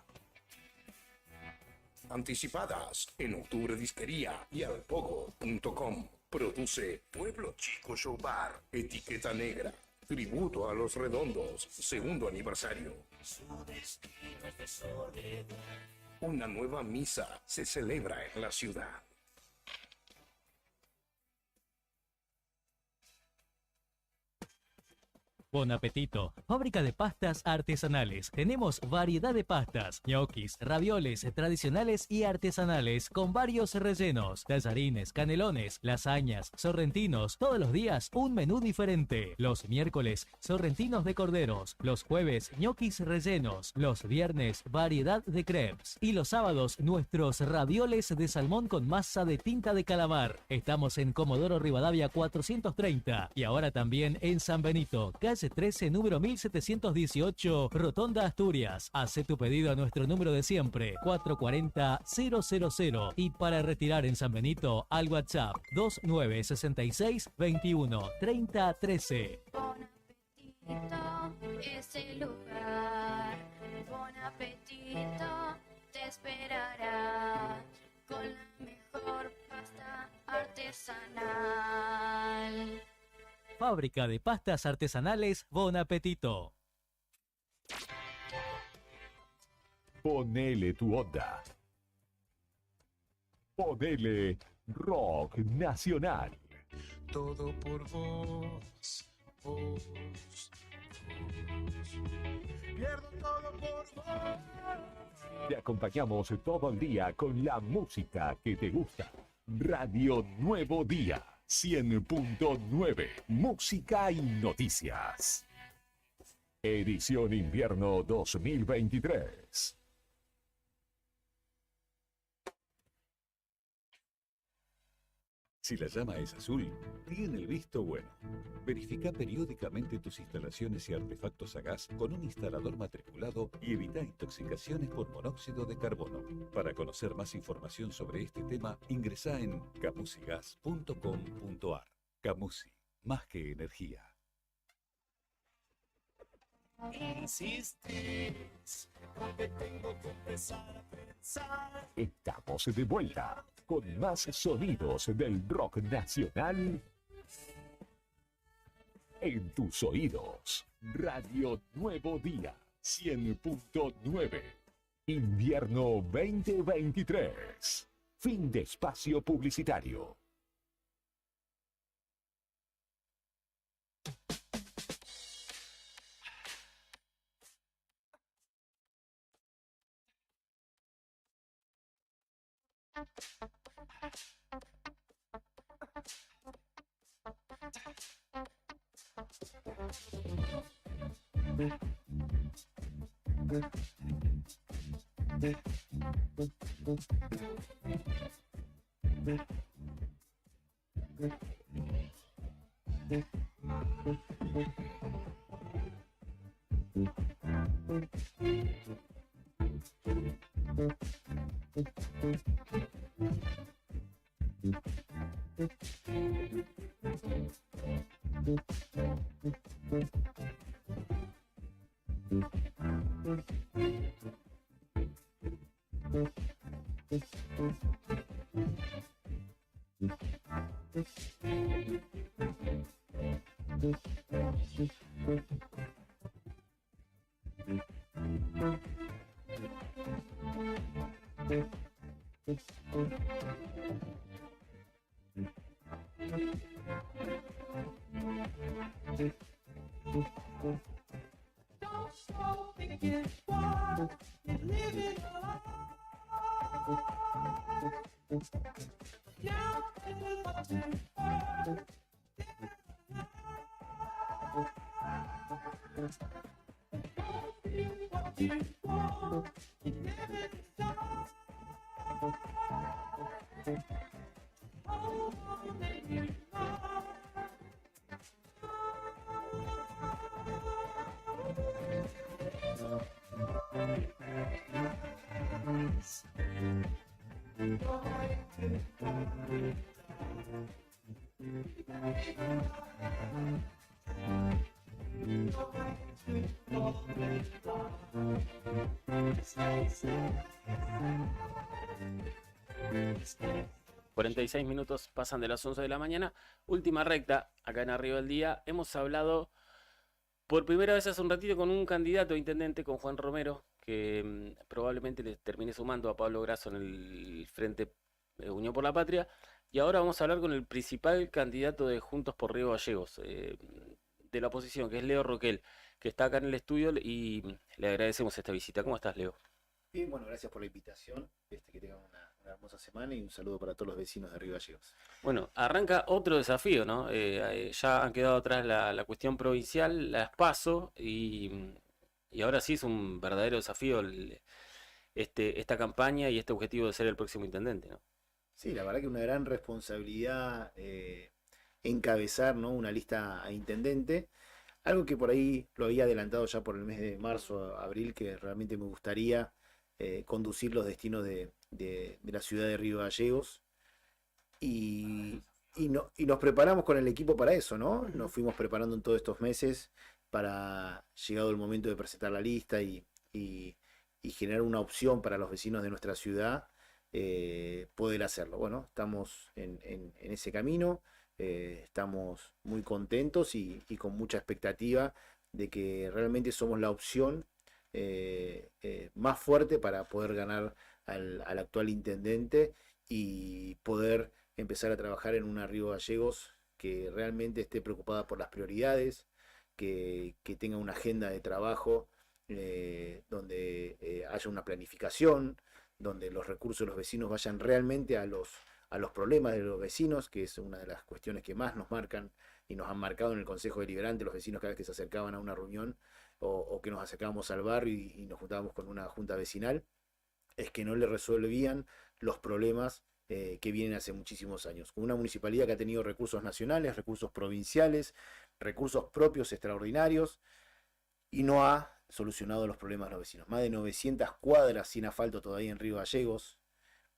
Anticipadas en Octubre Disquería y alpogo.com. Produce Pueblo Chico Show Bar. Etiqueta Negra, tributo a Los Redondos. Segundo aniversario. Una nueva misa se celebra en la ciudad. Bon apetito. Fábrica de pastas artesanales. Tenemos variedad de pastas, ñoquis, ravioles tradicionales y artesanales con varios rellenos, tallarines, canelones, lasañas, sorrentinos. Todos los días un menú diferente. Los miércoles, sorrentinos de corderos. Los jueves, ñoquis rellenos. Los viernes, variedad de crepes. Y los sábados, nuestros ravioles de salmón con masa de tinta de calamar. Estamos en Comodoro Rivadavia 430 y ahora también en San Benito, calle 13, número 1718, Rotonda Asturias. Hace tu pedido a nuestro número de siempre, 440-000. Y para retirar en San Benito, al WhatsApp 2966 21 30 13. Bon apetito es el lugar. Bon apetito te esperará con la mejor pasta artesanal. Fábrica de pastas artesanales Bon Apetito. Ponele tu onda. Ponele rock nacional. Todo por vos, vos, vos. Pierdo todo por vos. Te acompañamos todo el día con la música que te gusta. Radio Nuevo Día 100.9, música y noticias. Edición invierno 2023. Si la llama es azul, tiene el visto bueno. Verifica periódicamente tus instalaciones y artefactos a gas con un instalador matriculado y evita intoxicaciones por monóxido de carbono. Para conocer más información sobre este tema, ingresa en camusigas.com.ar. Camusi, más que energía. Insistís, porque tengo que empezar a pensar. Estamos de vuelta con más sonidos del rock nacional en tus oídos. Radio Nuevo Día 100.9. Invierno 2023. Fin de espacio publicitario. Este, 46 minutos pasan de las 11 de la mañana. Última recta, acá en Arriba del Día. Hemos hablado por primera vez hace un ratito con un candidato a intendente, con Juan Romero, que probablemente le termine sumando a Pablo Grasso en el Frente Unión por la Patria. Y ahora vamos a hablar con el principal candidato de Juntos por Río Gallegos, de la oposición, que es Leo Roquel, que está acá en el estudio y le agradecemos esta visita. ¿Cómo estás, Leo? Bien, bueno, gracias por la invitación, que tengan una hermosa semana y un saludo para todos los vecinos de Río Gallegos. Bueno, arranca otro desafío, ¿no? Ya han quedado atrás la cuestión provincial, las PASO, y ahora sí es un verdadero desafío esta campaña y este objetivo de ser el próximo intendente, ¿no? Sí, la verdad que una gran responsabilidad encabezar, ¿no?, una lista a intendente. Algo que por ahí lo había adelantado ya por el mes de marzo, abril, que realmente me gustaría conducir los destinos de la ciudad de Río Gallegos. Y nos preparamos con el equipo para eso, ¿no? Nos fuimos preparando en todos estos meses para, llegado el momento de presentar la lista y generar una opción para los vecinos de nuestra ciudad, poder hacerlo. Bueno, estamos en ese camino, estamos muy contentos y con mucha expectativa de que realmente somos la opción más fuerte para poder ganar al actual intendente y poder empezar a trabajar en una Río Gallegos que realmente esté preocupada por las prioridades, que tenga una agenda de trabajo donde haya una planificación, donde los recursos de los vecinos vayan realmente a los problemas de los vecinos, que es una de las cuestiones que más nos marcan y nos han marcado en el Consejo Deliberante. Los vecinos, cada vez que se acercaban a una reunión o que nos acercábamos al barrio y nos juntábamos con una junta vecinal, es que no le resolvían los problemas que vienen hace muchísimos años. Con una municipalidad que ha tenido recursos nacionales, recursos provinciales, recursos propios extraordinarios, y no ha solucionado los problemas de los vecinos. Más de 900 cuadras sin asfalto todavía en Río Gallegos,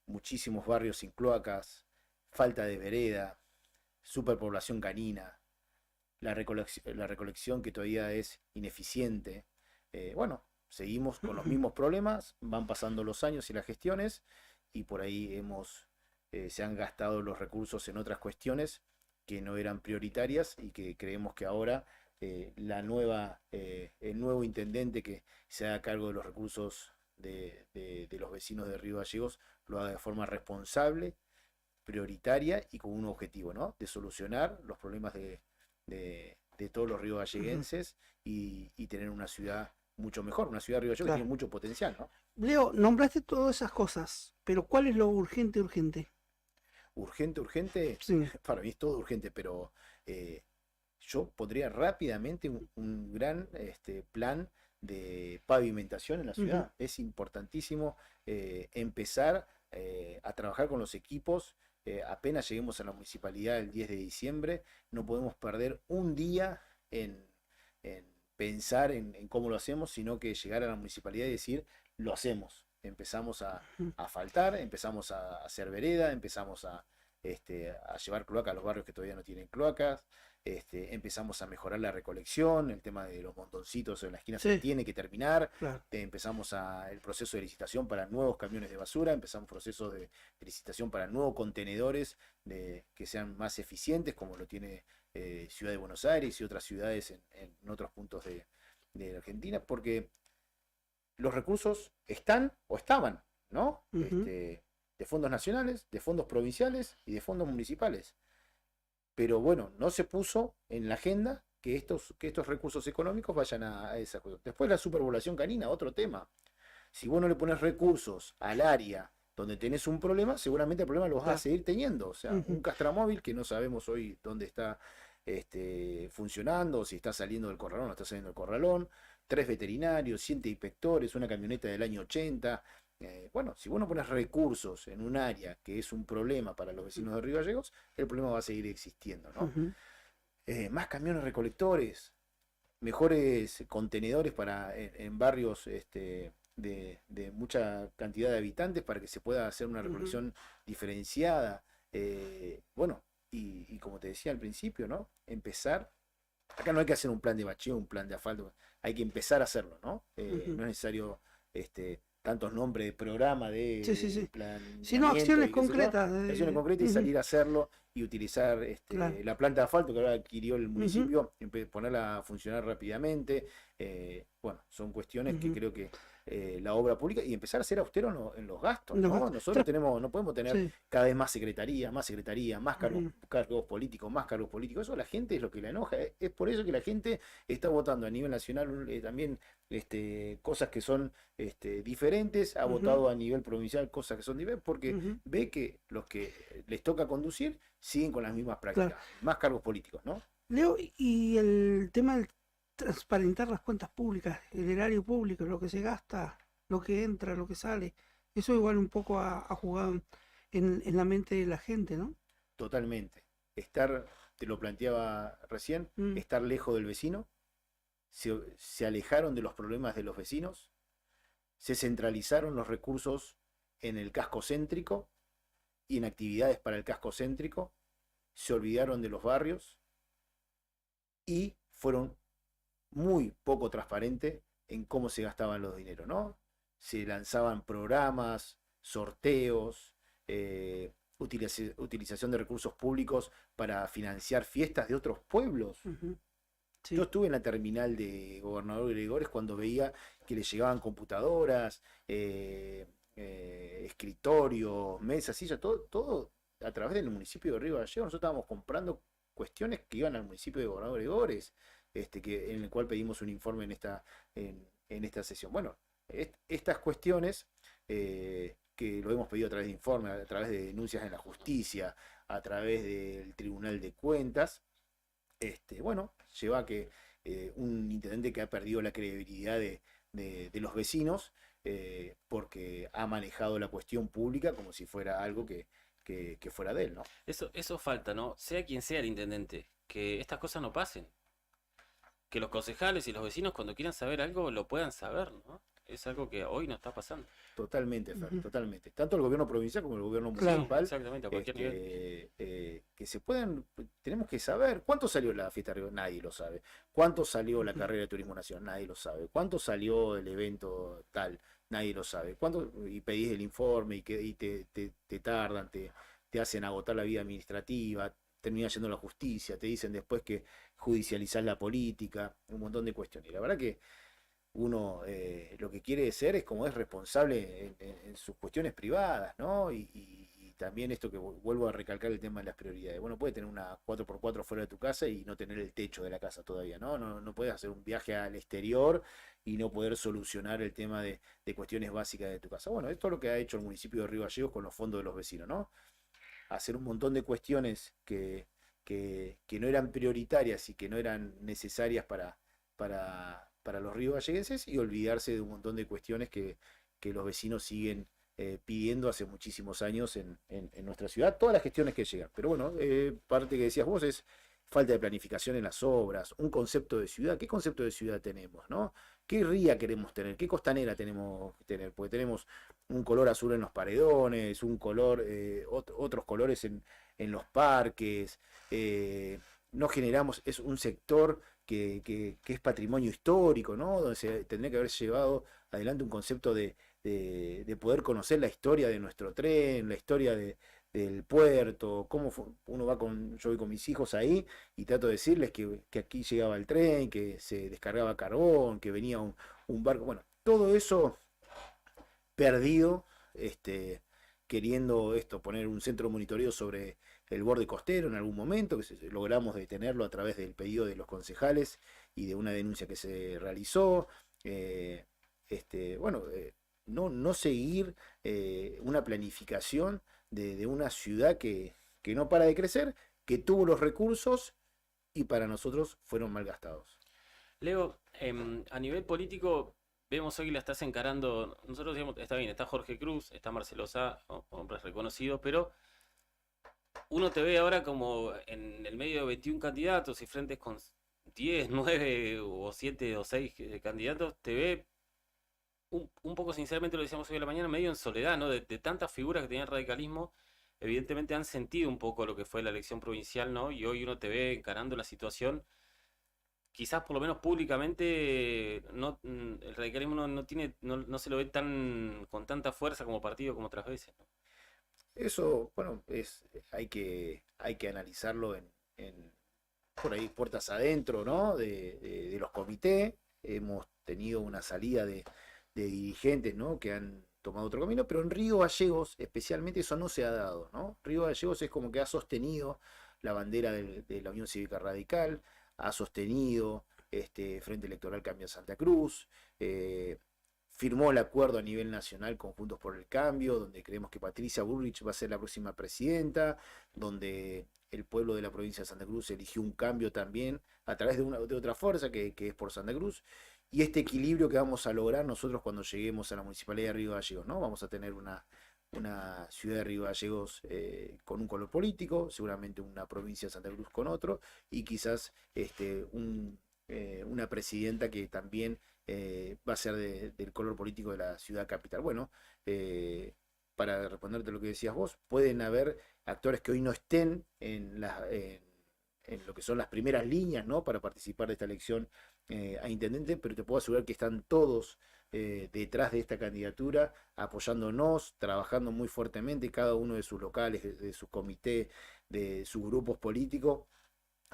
muchísimos barrios sin cloacas, falta de vereda, superpoblación canina, la recolección que todavía es ineficiente. Bueno, seguimos con los mismos problemas, van pasando los años y las gestiones, y por ahí se han gastado los recursos en otras cuestiones que no eran prioritarias y que creemos que ahora el nuevo intendente que se haga cargo de los recursos de los vecinos de Río Gallegos lo haga de forma responsable, prioritaria y con un objetivo, ¿no? De solucionar los problemas de todos los riogalleguenses y tener una ciudad mucho mejor, una ciudad de Río Gallegos que tiene mucho potencial, ¿no? Leo, nombraste todas esas cosas, pero ¿cuál es lo urgente, urgente? Urgente, Sí. para mí es todo urgente, pero yo pondría rápidamente un gran plan de pavimentación en la ciudad. Ujú. Es importantísimo empezar a trabajar con los equipos. Apenas lleguemos a la municipalidad el 10 de diciembre, no podemos perder un día en pensar en cómo lo hacemos, sino que llegar a la municipalidad y decir, lo hacemos. Empezamos a asfaltar, empezamos a hacer vereda, empezamos a llevar cloacas a los barrios que todavía no tienen cloacas, empezamos a mejorar la recolección, el tema de los montoncitos en la esquina se Sí. tiene que terminar, Claro. empezamos el proceso de licitación para nuevos camiones de basura, empezamos procesos de licitación para nuevos contenedores que sean más eficientes, como lo tiene Ciudad de Buenos Aires y otras ciudades en otros puntos de la Argentina, porque los recursos están o estaban, ¿no? Ujú. De fondos nacionales, de fondos provinciales y de fondos municipales. Pero bueno, no se puso en la agenda que estos recursos económicos vayan a esa cosa. Después la superpoblación canina, otro tema. Si vos no le pones recursos al área donde tenés un problema, seguramente el problema lo vas a Claro. seguir teniendo. O sea, Ujú. un castramóvil que no sabemos hoy dónde está funcionando, si está saliendo del corralón o no está saliendo del corralón, 3 veterinarios, 7 inspectores, una camioneta del año 80. Bueno, si vos no pones recursos en un área que es un problema para los vecinos de Río Gallegos, el problema va a seguir existiendo, ¿no? Ujú. Más camiones recolectores, mejores contenedores en barrios de mucha cantidad de habitantes para que se pueda hacer una Ujú. recolección diferenciada. Bueno, y como te decía al principio, ¿no? Empezar. Acá no hay que hacer un plan de bacheo, un plan de asfalto, hay que empezar a hacerlo, ¿no? Ujú. No es necesario tantos nombres de programa, de Sí, sí, sí. planeamiento Sino acciones y qué sé yo, concretas. acciones concretas y Ujú. salir a hacerlo y utilizar Claro. la planta de asfalto que ahora adquirió el municipio, ponerla a funcionar rápidamente. Bueno, son cuestiones que Ujú. creo que la obra pública y empezar a ser austero en los gastos, En los ¿no? gastos. Nosotros no podemos tener Sí. cada vez más secretaría, más cargos, Ujú. cargos políticos, más cargos políticos. Eso a la gente es lo que la enoja. Es por eso que la gente está votando a nivel nacional también cosas que son diferentes, ha Ujú. votado a nivel provincial cosas que son diferentes, porque Ujú. ve que los que les toca conducir siguen con las mismas prácticas, Claro. más cargos políticos, ¿no? Leo, y el tema del transparentar las cuentas públicas, el erario público, lo que se gasta, lo que entra, lo que sale, eso igual un poco ha jugado en la mente de la gente, ¿no? Totalmente. Te lo planteaba recién, Mm. estar lejos del vecino, se alejaron de los problemas de los vecinos, se centralizaron los recursos en el casco céntrico y en actividades para el casco céntrico, se olvidaron de los barrios y fueron muy poco transparentes en cómo se gastaban los dineros, ¿no? Se lanzaban programas, sorteos, utilización de recursos públicos para financiar fiestas de otros pueblos. Ujú. Sí. Yo estuve en la terminal de Gobernador Gregores cuando veía que le llegaban computadoras, escritorios, mesas, sillas, todo a través del municipio de Río Gallegos. Nosotros estábamos comprando cuestiones que iban al municipio de Gobernador Gregores, en el cual pedimos un informe en esta sesión. Bueno, estas cuestiones que lo hemos pedido a través de informes, a través de denuncias en la justicia, a través del Tribunal de Cuentas, bueno, lleva a que un intendente que ha perdido la credibilidad de los vecinos porque ha manejado la cuestión pública como si fuera algo que fuera de él, ¿no? Eso falta, ¿no? Sea quien sea el intendente, que estas cosas no pasen. Que los concejales y los vecinos cuando quieran saber algo lo puedan saber, ¿no? es algo que hoy no está pasando. Totalmente, Fer, totalmente. Tanto el gobierno provincial como el gobierno Claro. municipal. Exactamente, a cualquier nivel. Que se puedan, tenemos que saber cuánto salió la fiesta de Río, nadie lo sabe. Cuánto salió la carrera de turismo nacional, nadie lo sabe. Cuánto salió el evento tal, nadie lo sabe. Cuánto, y pedís el informe y te tardan, te hacen agotar la vida administrativa, terminás yendo a la justicia, te dicen después que judicializás la política, un montón de cuestiones. Y la verdad que uno lo que quiere ser es como es responsable en sus cuestiones privadas, ¿no? Y también esto que vuelvo a recalcar el tema de las prioridades. Bueno, puedes tener una 4x4 fuera de tu casa y no tener el techo de la casa todavía, ¿no? No puedes hacer un viaje al exterior y no poder solucionar el tema de cuestiones básicas de tu casa. Bueno, esto es lo que ha hecho el municipio de Río Gallegos con los fondos de los vecinos, ¿no? Hacer un montón de cuestiones que no eran prioritarias y que no eran necesarias para los riogalleguenses y olvidarse de un montón de cuestiones que los vecinos siguen pidiendo hace muchísimos años en nuestra ciudad, todas las gestiones que llegan. Pero bueno, parte que decías vos es falta de planificación en las obras, un concepto de ciudad. ¿Qué concepto de ciudad tenemos, no? ¿Qué ría queremos tener? ¿Qué costanera tenemos que tener? Porque tenemos un color azul en los paredones, un color, otros colores en los parques. No generamos, es un sector que es patrimonio histórico, ¿no? Donde se tendría que haber llevado adelante un concepto de poder conocer la historia de nuestro tren, la historia del puerto, yo voy con mis hijos ahí y trato de decirles que aquí llegaba el tren, que se descargaba carbón, que venía un barco, bueno, todo eso perdido, queriendo poner un centro de monitoreo sobre el borde costero en algún momento, que logramos detenerlo a través del pedido de los concejales y de una denuncia que se realizó. No seguir una planificación de una ciudad que no para de crecer, que tuvo los recursos y para nosotros fueron mal gastados. Leo, a nivel político, vemos hoy que la estás encarando. Nosotros digamos, está bien, está Jorge Cruz, está Marcelo Sá, hombres reconocidos, pero uno te ve ahora como en el medio de 21 candidatos y frentes con 10, 9 o 7 o 6 candidatos, te ve un poco, sinceramente lo decíamos hoy en la mañana, medio en soledad, ¿no? De tantas figuras que tenía el radicalismo, evidentemente han sentido un poco lo que fue la elección provincial, ¿no? Y hoy uno te ve encarando la situación, quizás por lo menos públicamente, el radicalismo no se lo ve con tanta fuerza como partido como otras veces, ¿no? Eso, bueno, hay que analizarlo por ahí puertas adentro, ¿no? De los comités. Hemos tenido una salida de dirigentes, ¿no? Que han tomado otro camino, pero en Río Gallegos especialmente eso no se ha dado, ¿no? Río Gallegos es como que ha sostenido la bandera de la Unión Cívica Radical, ha sostenido Frente Electoral Cambio Santa Cruz, firmó el acuerdo a nivel nacional con Juntos por el Cambio, donde creemos que Patricia Bullrich va a ser la próxima presidenta, donde el pueblo de la provincia de Santa Cruz eligió un cambio también a través de otra fuerza que es por Santa Cruz, y este equilibrio que vamos a lograr nosotros cuando lleguemos a la Municipalidad de Río Gallegos, ¿no? Vamos a tener una ciudad de Río Gallegos con un color político, seguramente una provincia de Santa Cruz con otro, y quizás una presidenta que también va a ser del color político de la ciudad capital. Bueno, para responderte lo que decías vos, pueden haber actores que hoy no estén en lo que son las primeras líneas, ¿no? Para participar de esta elección a intendente, pero te puedo asegurar que están todos detrás de esta candidatura, apoyándonos, trabajando muy fuertemente, cada uno de sus locales, de su comité, de sus grupos políticos,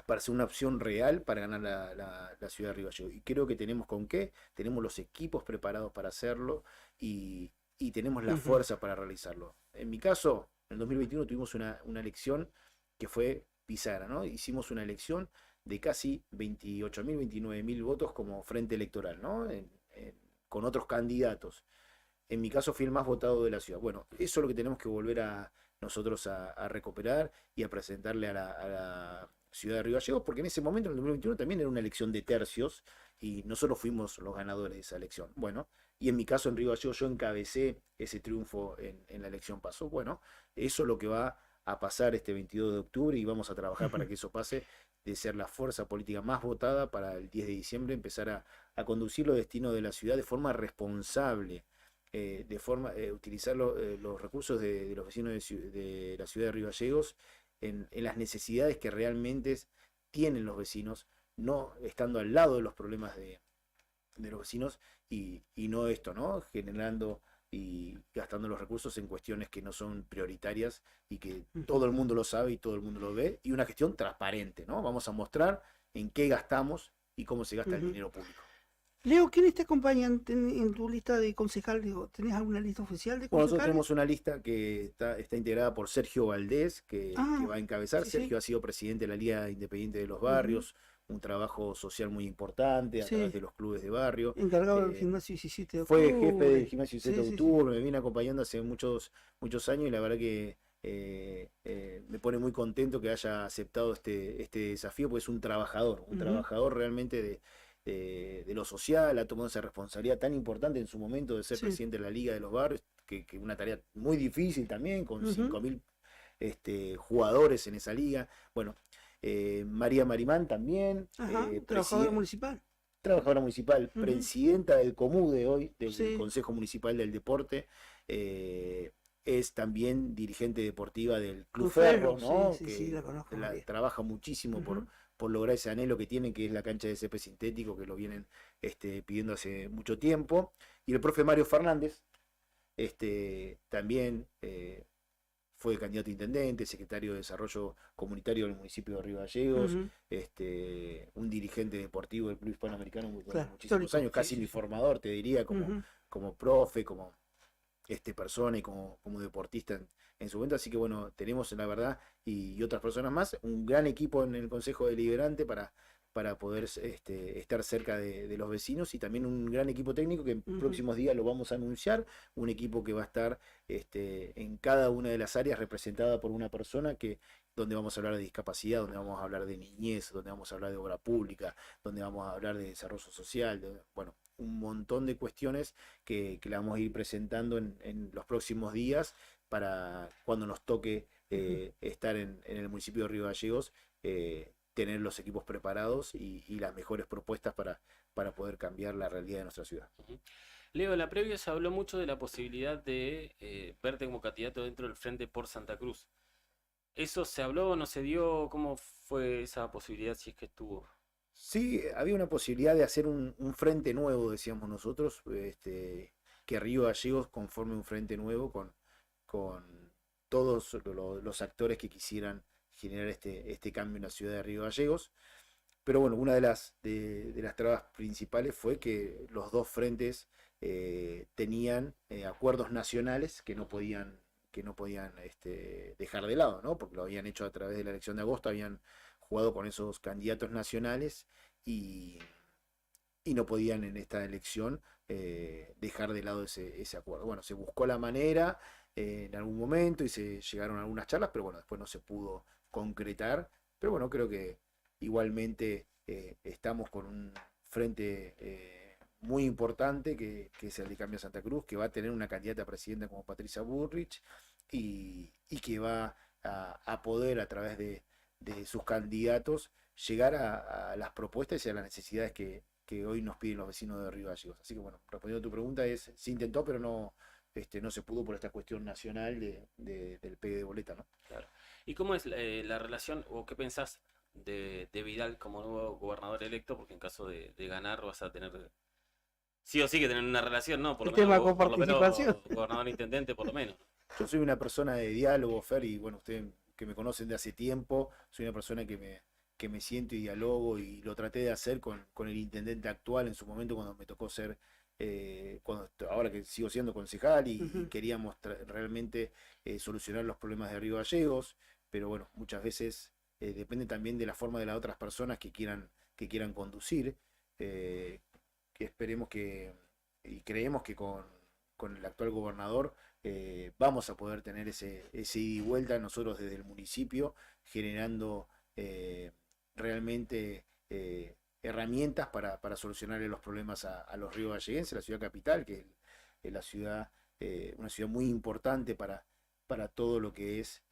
para ser una opción real para ganar la ciudad de Río Gallegos. Y creo que tenemos con qué, tenemos los equipos preparados para hacerlo y tenemos la fuerza para realizarlo. En mi caso, en el 2021 tuvimos una elección que fue bisagra, ¿no? Hicimos una elección de casi 28.000, 29.000 votos como frente electoral, ¿no? Con otros candidatos. En mi caso fui el más votado de la ciudad. Bueno, eso es lo que tenemos que volver nosotros a recuperar y a presentarle a la ciudad de Río Gallegos, porque en ese momento, en el 2021, también era una elección de tercios y nosotros fuimos los ganadores de esa elección. Bueno, y en mi caso en Río Gallegos yo encabecé ese triunfo en la elección PASO. Bueno, eso es lo que va a pasar este 22 de octubre y vamos a trabajar para que eso pase de ser la fuerza política más votada para el 10 de diciembre, empezar a conducir los destinos de la ciudad de forma responsable, utilizar los recursos de los vecinos de la ciudad de Río Gallegos en las necesidades que realmente tienen los vecinos, no estando al lado de los problemas de los vecinos y no esto, ¿no? Generando y gastando los recursos en cuestiones que no son prioritarias y que todo el mundo lo sabe y todo el mundo lo ve, y una gestión transparente, ¿no? Vamos a mostrar en qué gastamos y cómo se gasta el dinero público. Leo, ¿quiénes te acompañan en tu lista de concejales? Digo, ¿tenés alguna lista oficial de Bueno, concejales? nosotros tenemos una lista que está integrada por Sergio Valdés, que va a encabezar. sí, sí. Sergio ha sido presidente de la Liga Independiente de los Barrios, un trabajo social muy importante a Sí. través de los clubes de barrio. Encargado del gimnasio 17 de Fue octubre. jefe del gimnasio 17 de Sí, sí, sí. octubre, me viene acompañando hace muchos años y la verdad que me pone muy contento que haya aceptado este desafío, porque es un trabajador realmente de lo social, ha tomado esa responsabilidad tan importante en su momento de ser Sí. presidente de la Liga de los Barrios, que una tarea muy difícil también, con 5.000 jugadores en esa liga. Bueno, María Marimán también, Ajá, trabajadora municipal. trabajadora municipal, Ujú. presidenta del COMUDE hoy, del Sí. Consejo Municipal del Deporte, es también dirigente deportiva del Club Club Ferro, Ferro, ¿no? sí, sí, Que sí, la conozco muy bien. trabaja muchísimo Ujú. por lograr ese anhelo que tienen, que es la cancha de césped sintético, que lo vienen pidiendo hace mucho tiempo. Y el profe Mario Fernández, también fue candidato a intendente, secretario de Desarrollo Comunitario del municipio de Río Gallegos, Ujú. un dirigente deportivo del Club Hispanoamericano por Claro, muchísimos histórico, años, sí, casi sí, mi sí. formador, te diría, como, Ujú. como profe, como persona y como deportista en su momento. Así que bueno, tenemos la verdad y otras personas más, un gran equipo en el Consejo Deliberante para poder estar cerca de los vecinos, y también un gran equipo técnico que en Ujú. próximos días lo vamos a anunciar, un equipo que va a estar en cada una de las áreas representada por una persona, donde vamos a hablar de discapacidad, donde vamos a hablar de niñez, donde vamos a hablar de obra pública, donde vamos a hablar de desarrollo social, bueno, un montón de cuestiones que la vamos a ir presentando en los próximos días, para cuando nos toque estar en el municipio de Río Gallegos, tener los equipos preparados y las mejores propuestas para poder cambiar la realidad de nuestra ciudad. Leo, en la previa se habló mucho de la posibilidad de verte como candidato dentro del Frente por Santa Cruz. ¿Eso se habló, no se dio? ¿Cómo fue esa posibilidad, si es que estuvo? Sí, había una posibilidad de hacer un frente nuevo, decíamos nosotros, que Río Gallegos conforme un frente nuevo con todos los actores que quisieran generar este cambio en la ciudad de Río Gallegos. Pero bueno, una de las trabas principales fue que los dos frentes tenían acuerdos nacionales que no podían dejar de lado, ¿no? Porque lo habían hecho a través de la elección de agosto, habían jugado con esos candidatos nacionales y no podían en esta elección dejar de lado ese acuerdo. Bueno, se buscó la manera en algún momento y se llegaron a algunas charlas, pero bueno, después no se pudo concretar. Pero bueno, creo que igualmente estamos con un frente muy importante, que es el de Cambio Santa Cruz, que va a tener una candidata a presidenta como Patricia Bullrich, y que va a poder, a través de sus candidatos, llegar a las propuestas y a las necesidades que hoy nos piden los vecinos de Río Gallegos. Así que bueno, respondiendo a tu pregunta, se intentó, pero no se pudo por esta cuestión nacional del pegue de boleta, ¿no? Claro. ¿Y cómo es la relación, o qué pensás de Vidal como nuevo gobernador electo? Porque en caso de ganar vas a tener, sí o sí, que tener una relación, ¿no? Por lo tema menos, con participación. gobernador intendente, por lo menos. Yo soy una persona de diálogo, Fer, y bueno, ustedes que me conocen de hace tiempo, soy una persona que me siento y dialogo, y lo traté de hacer con el intendente actual en su momento cuando me tocó ser, ahora que sigo siendo concejal y queríamos realmente solucionar los problemas de Río Gallegos, pero bueno, muchas veces depende también de la forma de las otras personas que quieran conducir, que esperemos y creemos que con el actual gobernador vamos a poder tener ese ida y vuelta nosotros desde el municipio, generando realmente herramientas para solucionarle los problemas a los ríos galleguenses, la ciudad capital, que es una ciudad muy importante para todo lo que es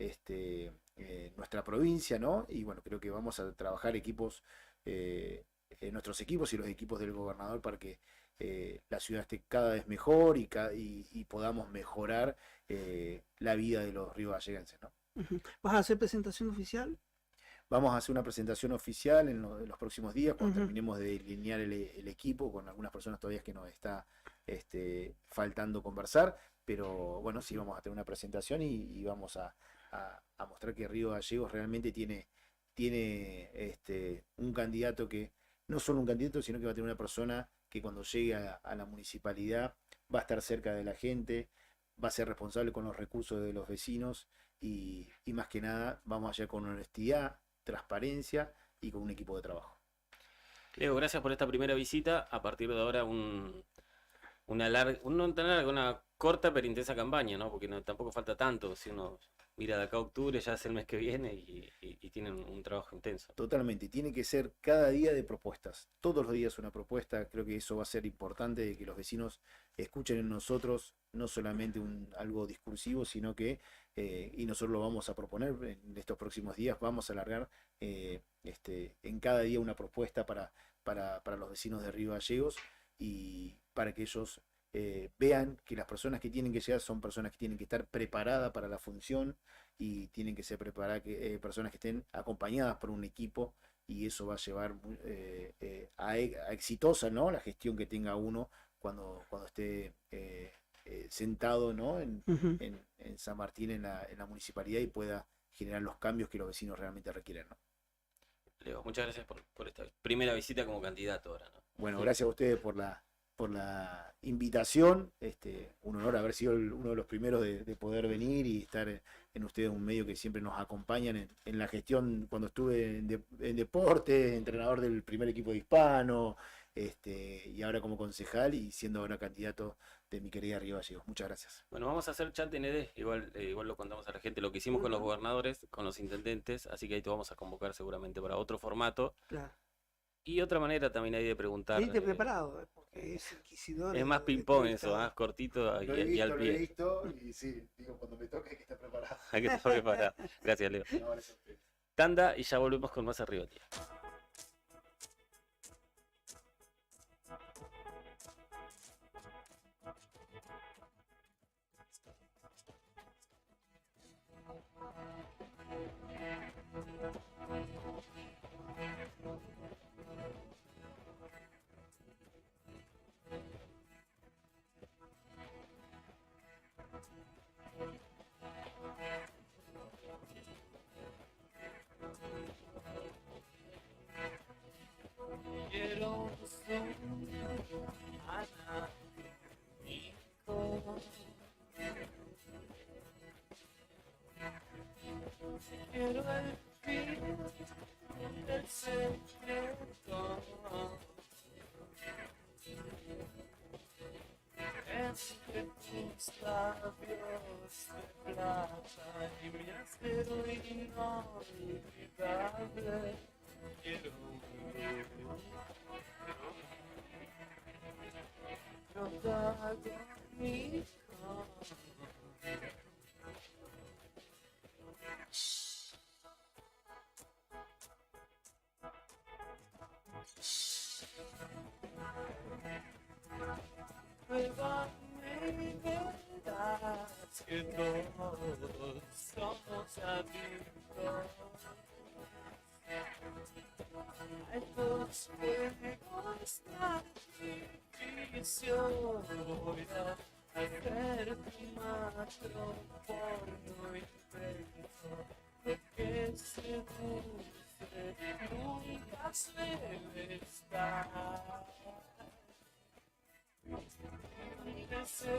nuestra provincia, ¿no? Y bueno, creo que vamos a trabajar nuestros equipos y los equipos del gobernador para que la ciudad esté cada vez mejor y podamos mejorar la vida de los riobvalleguenses, ¿no? Ujú. ¿Vas a hacer presentación oficial? Vamos a hacer una presentación oficial en los próximos días, cuando terminemos de delinear el equipo, con algunas personas todavía que nos está faltando conversar, pero bueno, sí vamos a tener una presentación y vamos a mostrar que Río Gallegos realmente tiene un candidato que, no solo un candidato, sino que va a tener una persona que cuando llegue a la municipalidad va a estar cerca de la gente, va a ser responsable con los recursos de los vecinos y más que nada vamos allá con honestidad, transparencia y con un equipo de trabajo. Leo, gracias por esta primera visita. A partir de ahora una corta pero intensa campaña, ¿no? Porque tampoco falta tanto. Si uno mira de acá a octubre, ya es el mes que viene y tienen un trabajo intenso. Totalmente, tiene que ser cada día de propuestas, todos los días una propuesta. Creo que eso va a ser importante, de que los vecinos escuchen en nosotros no solamente algo discursivo, sino que, y nosotros lo vamos a proponer en estos próximos días, vamos a alargar en cada día una propuesta para los vecinos de Río Gallegos y para que ellos vean que las personas que tienen que llegar son personas que tienen que estar preparadas para la función y tienen que ser personas que estén acompañadas por un equipo, y eso va a llevar a exitosa, ¿no?, la gestión que tenga uno cuando esté sentado, ¿no?, en San Martín, en la municipalidad, y pueda generar los cambios que los vecinos realmente requieren, ¿no? Leo, muchas gracias por esta primera visita como candidato ahora, ¿no? Bueno, gracias a ustedes por la invitación, un honor haber sido uno de los primeros de poder venir y estar en ustedes, un medio que siempre nos acompañan en la gestión. Cuando estuve en deporte, entrenador del primer equipo de Hispano, y ahora como concejal y siendo ahora candidato de mi querida Río Gallegos. Muchas gracias. Bueno, vamos a hacer chat ND, igual lo contamos a la gente, lo que hicimos con los gobernadores, con los intendentes, así que ahí te vamos a convocar seguramente para otro formato. Claro. Y otra manera también hay de preguntar. Venite preparado, porque es inquisidor. Es más ping-pong eso, más cortito Lo he y visto, al lo he pie. visto, y sí, digo, cuando me toque hay que estar preparado. Hay que estar preparado. Gracias, Leo. No, gracias a ustedes. Tanda y ya volvemos con más Arriba Tía. Quiero ser analítico. Quiero el fin del secreto. Entre tus labios de plata y mi acero inolvidable. Quiero protagónico. Pruébame y verás que todos somos adictos a estos juegos tan artificios. Voy a hacer tu macro porno intenso, porque seduce, nunca suele estar. Donde se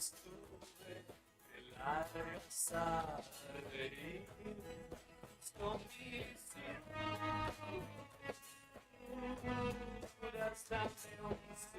estuve de largas a reír con mis figuras, dame un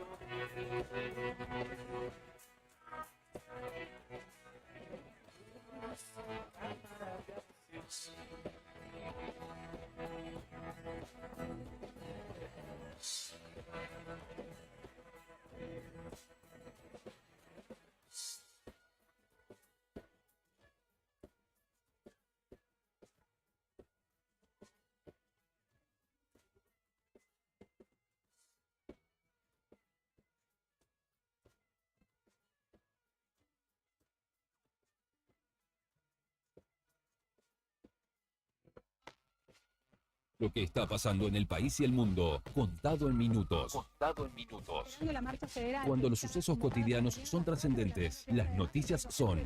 Lo que está pasando en el país y el mundo, contado en minutos. Contado en minutos. De la marcha federal. Cuando los sucesos cotidianos son trascendentes, las noticias son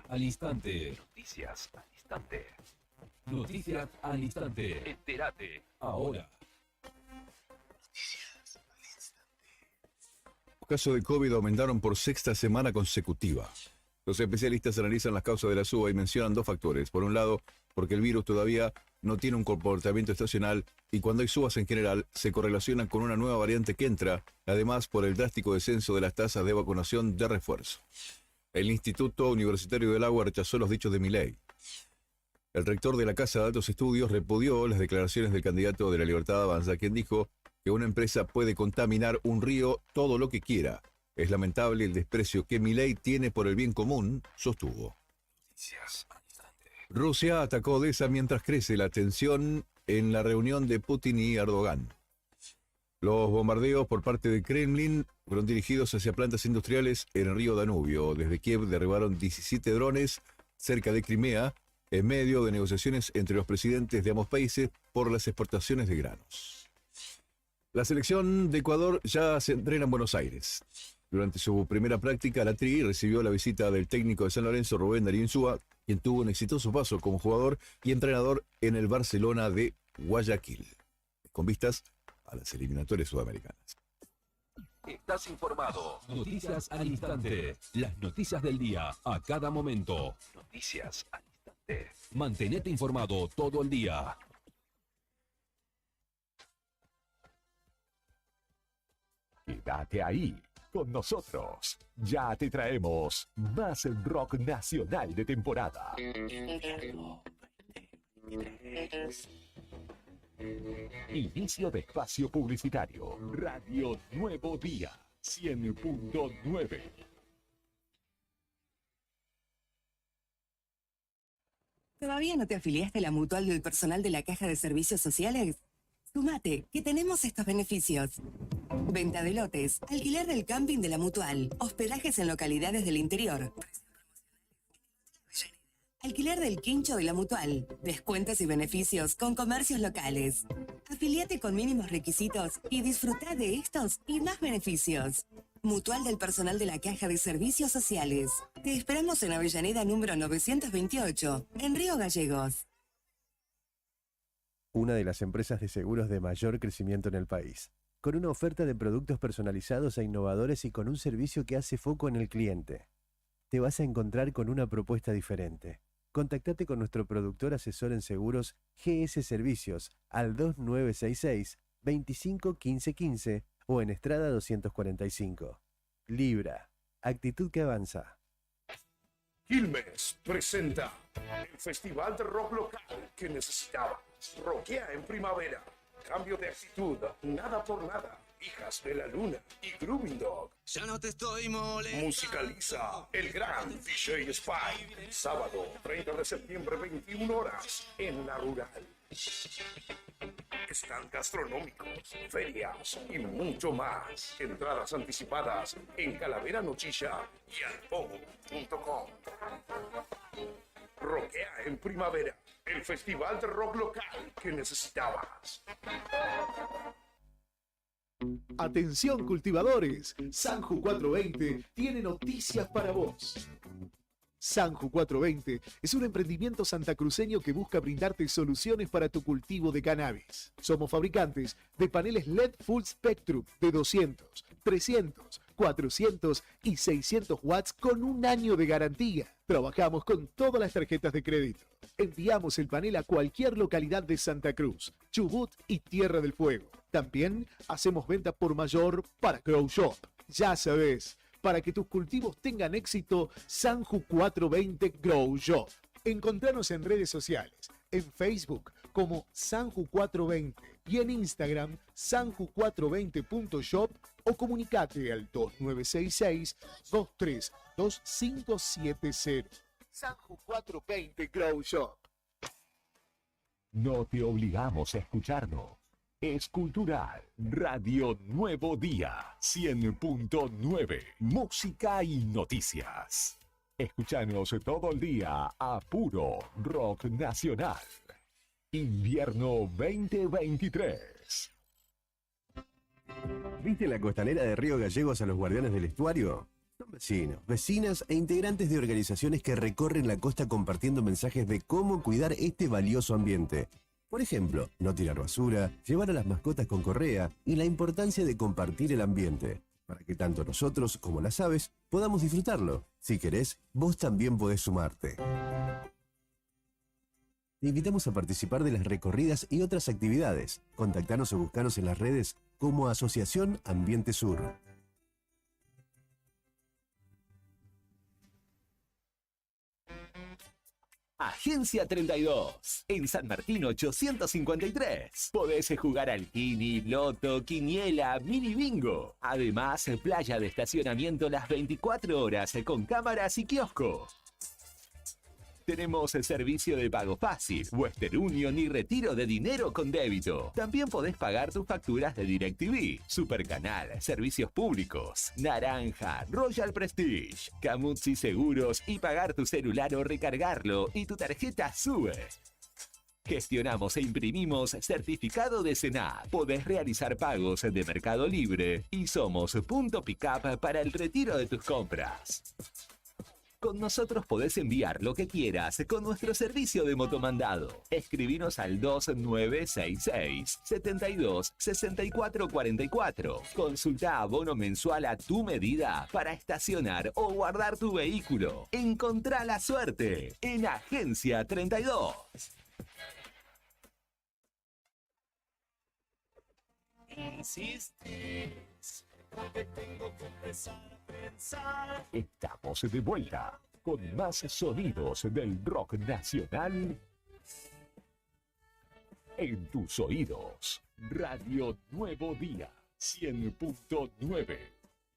al instante. Noticias al instante. Noticias al instante. Entérate. Ahora. Los casos de COVID aumentaron por sexta semana consecutiva. Los especialistas analizan las causas de la suba y mencionan dos factores. Por un lado, porque el virus todavía no tiene un comportamiento estacional y cuando hay subas en general se correlacionan con una nueva variante que entra, además por el drástico descenso de las tasas de vacunación de refuerzo. El Instituto Universitario del Agua rechazó los dichos de Milei. El rector de la Casa de Altos Estudios repudió las declaraciones del candidato de la Libertad Avanza, quien dijo que una empresa puede contaminar un río todo lo que quiera. Es lamentable el desprecio que Milei tiene por el bien común, sostuvo. Noticias al instante. Rusia atacó Odessa mientras crece la tensión en la reunión de Putin y Erdogan. Los bombardeos por parte de Kremlin fueron dirigidos hacia plantas industriales en el río Danubio. Desde Kiev derribaron 17 drones cerca de Crimea, en medio de negociaciones entre los presidentes de ambos países por las exportaciones de granos. La selección de Ecuador ya se entrena en Buenos Aires. Durante su primera práctica, la TRI recibió la visita del técnico de San Lorenzo, Rubén Darío Insúa, quien tuvo un exitoso paso como jugador y entrenador en el Barcelona de Guayaquil, con vistas a las eliminatorias sudamericanas. Estás informado. Noticias al instante. Las noticias del día a cada momento. Noticias al instante. Mantenete informado todo el día. Quédate ahí con nosotros. Ya te traemos más rock nacional de temporada. Inicio de espacio publicitario. Radio Nuevo Día 100.9. ¿Todavía no te afiliaste a la mutual del personal de la Caja de Servicios Sociales? Sumate, que tenemos estos beneficios. Venta de lotes, alquiler del camping de la mutual, hospedajes en localidades del interior, alquiler del quincho de la mutual, descuentos y beneficios con comercios locales. Afiliate con mínimos requisitos y disfruta de estos y más beneficios. Mutual del personal de la Caja de Servicios Sociales. Te esperamos en Avellaneda número 928, en Río Gallegos. Una de las empresas de seguros de mayor crecimiento en el país, con una oferta de productos personalizados e innovadores y con un servicio que hace foco en el cliente. Te vas a encontrar con una propuesta diferente. Contactate con nuestro productor asesor en seguros GS Servicios al 2966 25 15 15 o en Estrada 245. Libra, actitud que avanza. Quilmes presenta el festival de rock local que necesitabas. Rockea en primavera. Cambio de actitud. Nada por nada. Hijas de la Luna y Grooving Dog. Ya no te estoy molestando. Musicaliza el gran DJ Spy. Sábado 30 de septiembre, 21 horas, en La Rural. Están gastronómicos, ferias y mucho más. Entradas anticipadas en Calavera Nochilla y alpogo.com. Rockea en primavera. El festival de rock local que necesitabas. Atención cultivadores, Sanju 420 tiene noticias para vos. Sanju 420 es un emprendimiento santacruceño que busca brindarte soluciones para tu cultivo de cannabis. Somos fabricantes de paneles LED Full Spectrum de 200, 300, 400 y 600 watts con un año de garantía. Trabajamos con todas las tarjetas de crédito. Enviamos el panel a cualquier localidad de Santa Cruz, Chubut y Tierra del Fuego. También hacemos venta por mayor para Grow Shop. Ya sabes, para que tus cultivos tengan éxito, Sanju 420 Grow Shop. Encontranos en redes sociales, en Facebook como Sanju 420 y en Instagram sanju420.shop o comunicate al 2966-232570. Sanju 420 Grow Shop. No te obligamos a escucharnos. Es cultural. Radio Nuevo Día 100.9. Música y noticias. Escuchanos todo el día a puro rock nacional. Invierno 2023. ¿Viste la costanera de Río Gallegos a los guardianes del estuario? Son vecinos, vecinas e integrantes de organizaciones que recorren la costa compartiendo mensajes de cómo cuidar este valioso ambiente. Por ejemplo, no tirar basura, llevar a las mascotas con correa y la importancia de compartir el ambiente, para que tanto nosotros como las aves podamos disfrutarlo. Si querés, vos también podés sumarte. Te invitamos a participar de las recorridas y otras actividades. Contactanos o buscanos en las redes como Asociación Ambiente Sur. Agencia 32, en San Martín 853. Podés jugar al Kini, Loto, Quiniela, Mini Bingo. Además, playa de estacionamiento las 24 horas con cámaras y kioscos. Tenemos el servicio de pago fácil, Western Union y retiro de dinero con débito. También podés pagar tus facturas de DirecTV, Supercanal, servicios públicos, Naranja, Royal Prestige, Camuzzi Seguros y pagar tu celular o recargarlo y tu tarjeta sube. Gestionamos e imprimimos certificado de SENAP. Podés realizar pagos de Mercado Libre y somos punto pick-up para el retiro de tus compras. Con nosotros podés enviar lo que quieras con nuestro servicio de motomandado. Escribinos al 2966 72 64 44. Consulta abono mensual a tu medida para estacionar o guardar tu vehículo. Encontrá la suerte en Agencia 32. Insistes, porque tengo que empezar a pensar. Estamos de vuelta con más sonidos del rock nacional en tus oídos. Radio Nuevo Día 100.9.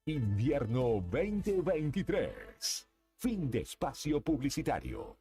Invierno 2023. Fin de espacio publicitario.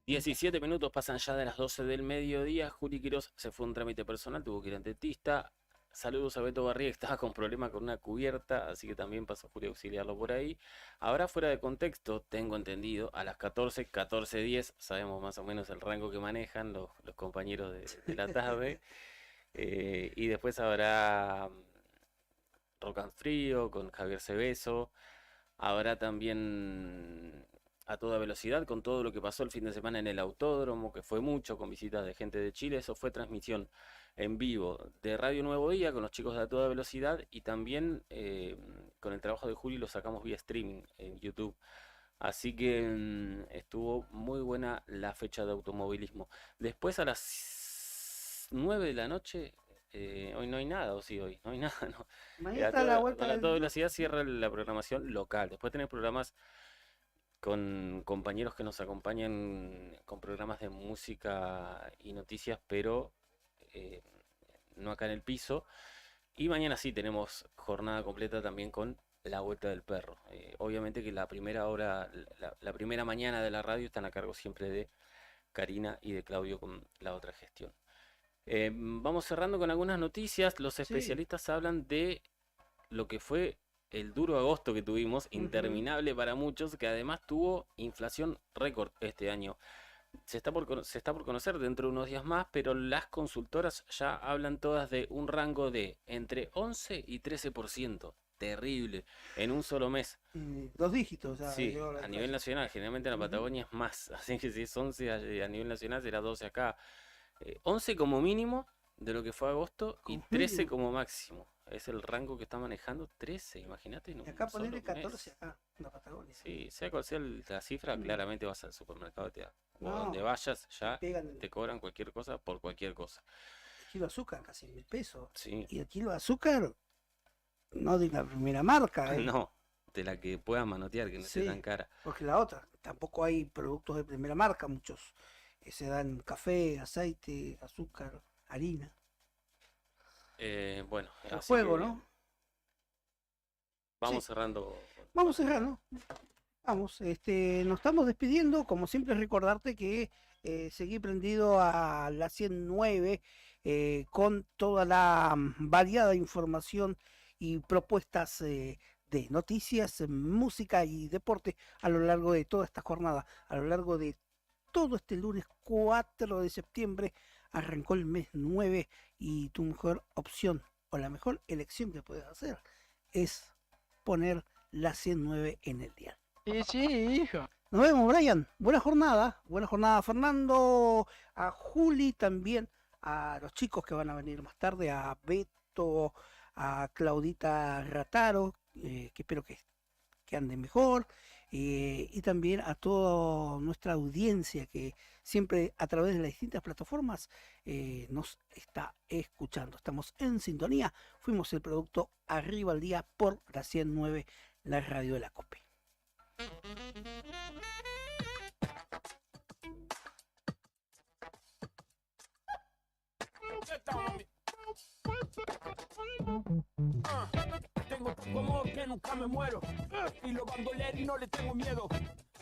...17 minutos pasan ya de las 12 del mediodía. Juli Quiroz se fue a un trámite personal, tuvo que ir al dentista. Saludos a Beto Barriga, que estaba con problema con una cubierta, así que también pasó Juli a auxiliarlo por ahí. Ahora, fuera de contexto, tengo entendido, a las 14, 14:10, sabemos más o menos el rango que manejan los compañeros de la tarde. Y después habrá Rock and Frío con Javier Cebeso. Habrá también A Toda Velocidad con todo lo que pasó el fin de semana en el autódromo, que fue mucho, con visitas de gente de Chile. Eso fue transmisión en vivo de Radio Nuevo Día con los chicos de A Toda Velocidad, y también con el trabajo de Juli lo sacamos vía streaming en YouTube. Así que estuvo muy buena la fecha de automovilismo. Después, a las 9 de la noche, Hoy no hay nada, o sí, hoy no hay nada, ¿no? Mañana está la vuelta a del... toda velocidad cierra la programación local. Después tenés programas con compañeros que nos acompañan con programas de música y noticias, pero eh, no acá en el piso. Y mañana sí tenemos jornada completa también con la vuelta del perro. Obviamente que la primera hora, la primera mañana de la radio están a cargo siempre de Karina y de Claudio con la otra gestión. Vamos cerrando con algunas noticias. Los especialistas hablan de lo que fue el duro agosto que tuvimos, interminable para muchos, que además tuvo inflación récord este año. Se está por conocer dentro de unos días más, pero las consultoras ya hablan todas de un rango de entre 11 y 13%. Terrible, en un solo mes. 2 dígitos. Ya Sí, llegó la a nivel inflación. nacional, generalmente en la Patagonia es más, así que si es 11 a nivel nacional será 12 acá. 11 como mínimo de lo que fue agosto y Como 13 mínimo. como máximo. Es el rango que está manejando 13, imagínate. En Y un acá solo ponerle 14 mes. acá, en la Patagonia. Sí, sea cual sea la cifra, claramente vas al supermercado o a No, donde vayas, ya pegan te cobran cualquier cosa por cualquier cosa. el kilo de azúcar, casi 1000 pesos. Sí. Y el kilo de azúcar, no de la primera marca, No, de la que puedas manotear, que no esté Sí, tan cara. porque la otra, tampoco hay productos de primera marca, muchos se dan café, aceite, azúcar, harina. Bueno, El así juego, que ¿no? vamos cerrando. Vamos cerrando. Vamos, nos estamos despidiendo. Como siempre, recordarte que seguí prendido a la 109 con toda la variada información y propuestas de noticias, música y deporte a lo largo de toda esta jornada, a lo largo de todo este lunes 4 de septiembre. Arrancó el mes 9 y tu mejor opción o la mejor elección que puedes hacer es poner la 109 en el día. Y sí, hijo. Nos vemos, Brian. Buena jornada Fernando, a Juli también, a los chicos que van a venir más tarde, a Beto, a Claudita Rataro, que espero que anden mejor, y también a toda nuestra audiencia que siempre a través de las distintas plataformas nos está escuchando. Estamos en sintonía. Fuimos el producto Arriba al Día por la 109, la radio de la COPE. Tengo tanto amor que nunca me muero. Y lo bandolero y no le tengo miedo.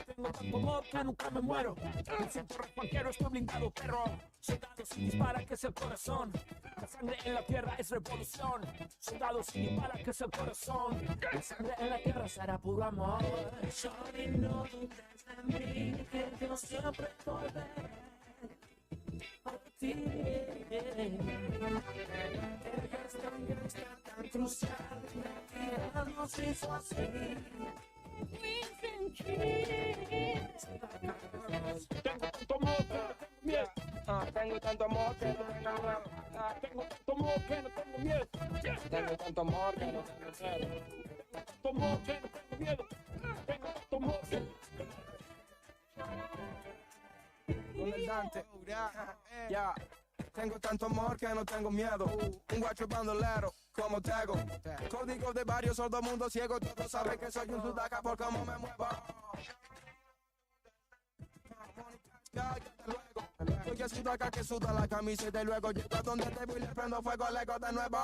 Tengo tanto amor que nunca me muero. Me siento repanquero, estoy blindado, perro. Soldados sin dispara, que es el corazón. La sangre en la tierra es revolución. Soldados sin dispara, que es el corazón. La sangre en la tierra será puro amor. Shorty, no dudes de mí, que yo siempre volveré por ti. Está tan crucial, la vida nos hizo así. Tengo tanto amor que no tengo miedo. Tengo tanto amor que no tengo miedo. Tengo tanto amor que no tengo miedo. Tengo tanto amor que no tengo miedo. Tengo tanto amor que no tengo miedo. Tengo tanto amor que Con el Dante, ya. Tengo tanto amor que no tengo miedo. Un guacho bandolero, como Tego. Código de barrio, sordo mundo ciego. Todos saben que soy un sudaca por cómo me muevo. Ya te luego. Soy el sudaca que suda la camiseta y luego llego a donde te voy y le prendo fuego al ego de nuevo.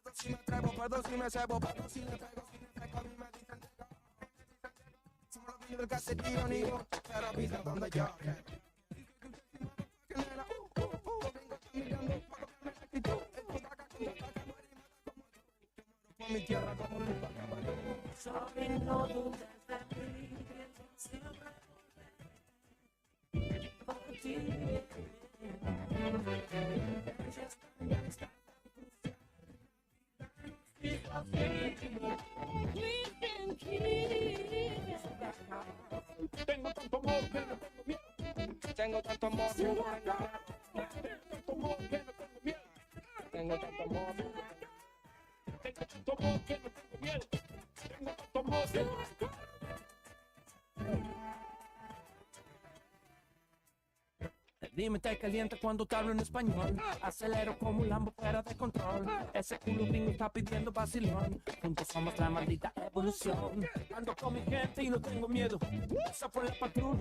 Perdón si me atrevo, perdón si me cebo, perdón si le traigo, si le traigo a mí me dicen tego. Solo vino el caserío, niño, pero avisa donde yo. Mi tierra como un Sorry, no dudes de mí, que yo siempre volveré por ti. Ella está Tengo tanto amor que no tengo miedo. Tengo tanto amor que no tengo miedo. Tengo tanto amor que no tengo miedo. Tengo tanto amor que no tengo miedo. Tengo tanto amor que no tengo miedo. Mi mente caliente cuando te hablo en español. Acelero como un Lambo fuera de control. Ese culo gringo está pidiendo vacilón. Juntos somos la maldita evolución. Ando con mi gente y no tengo miedo. Esa fue la patrulla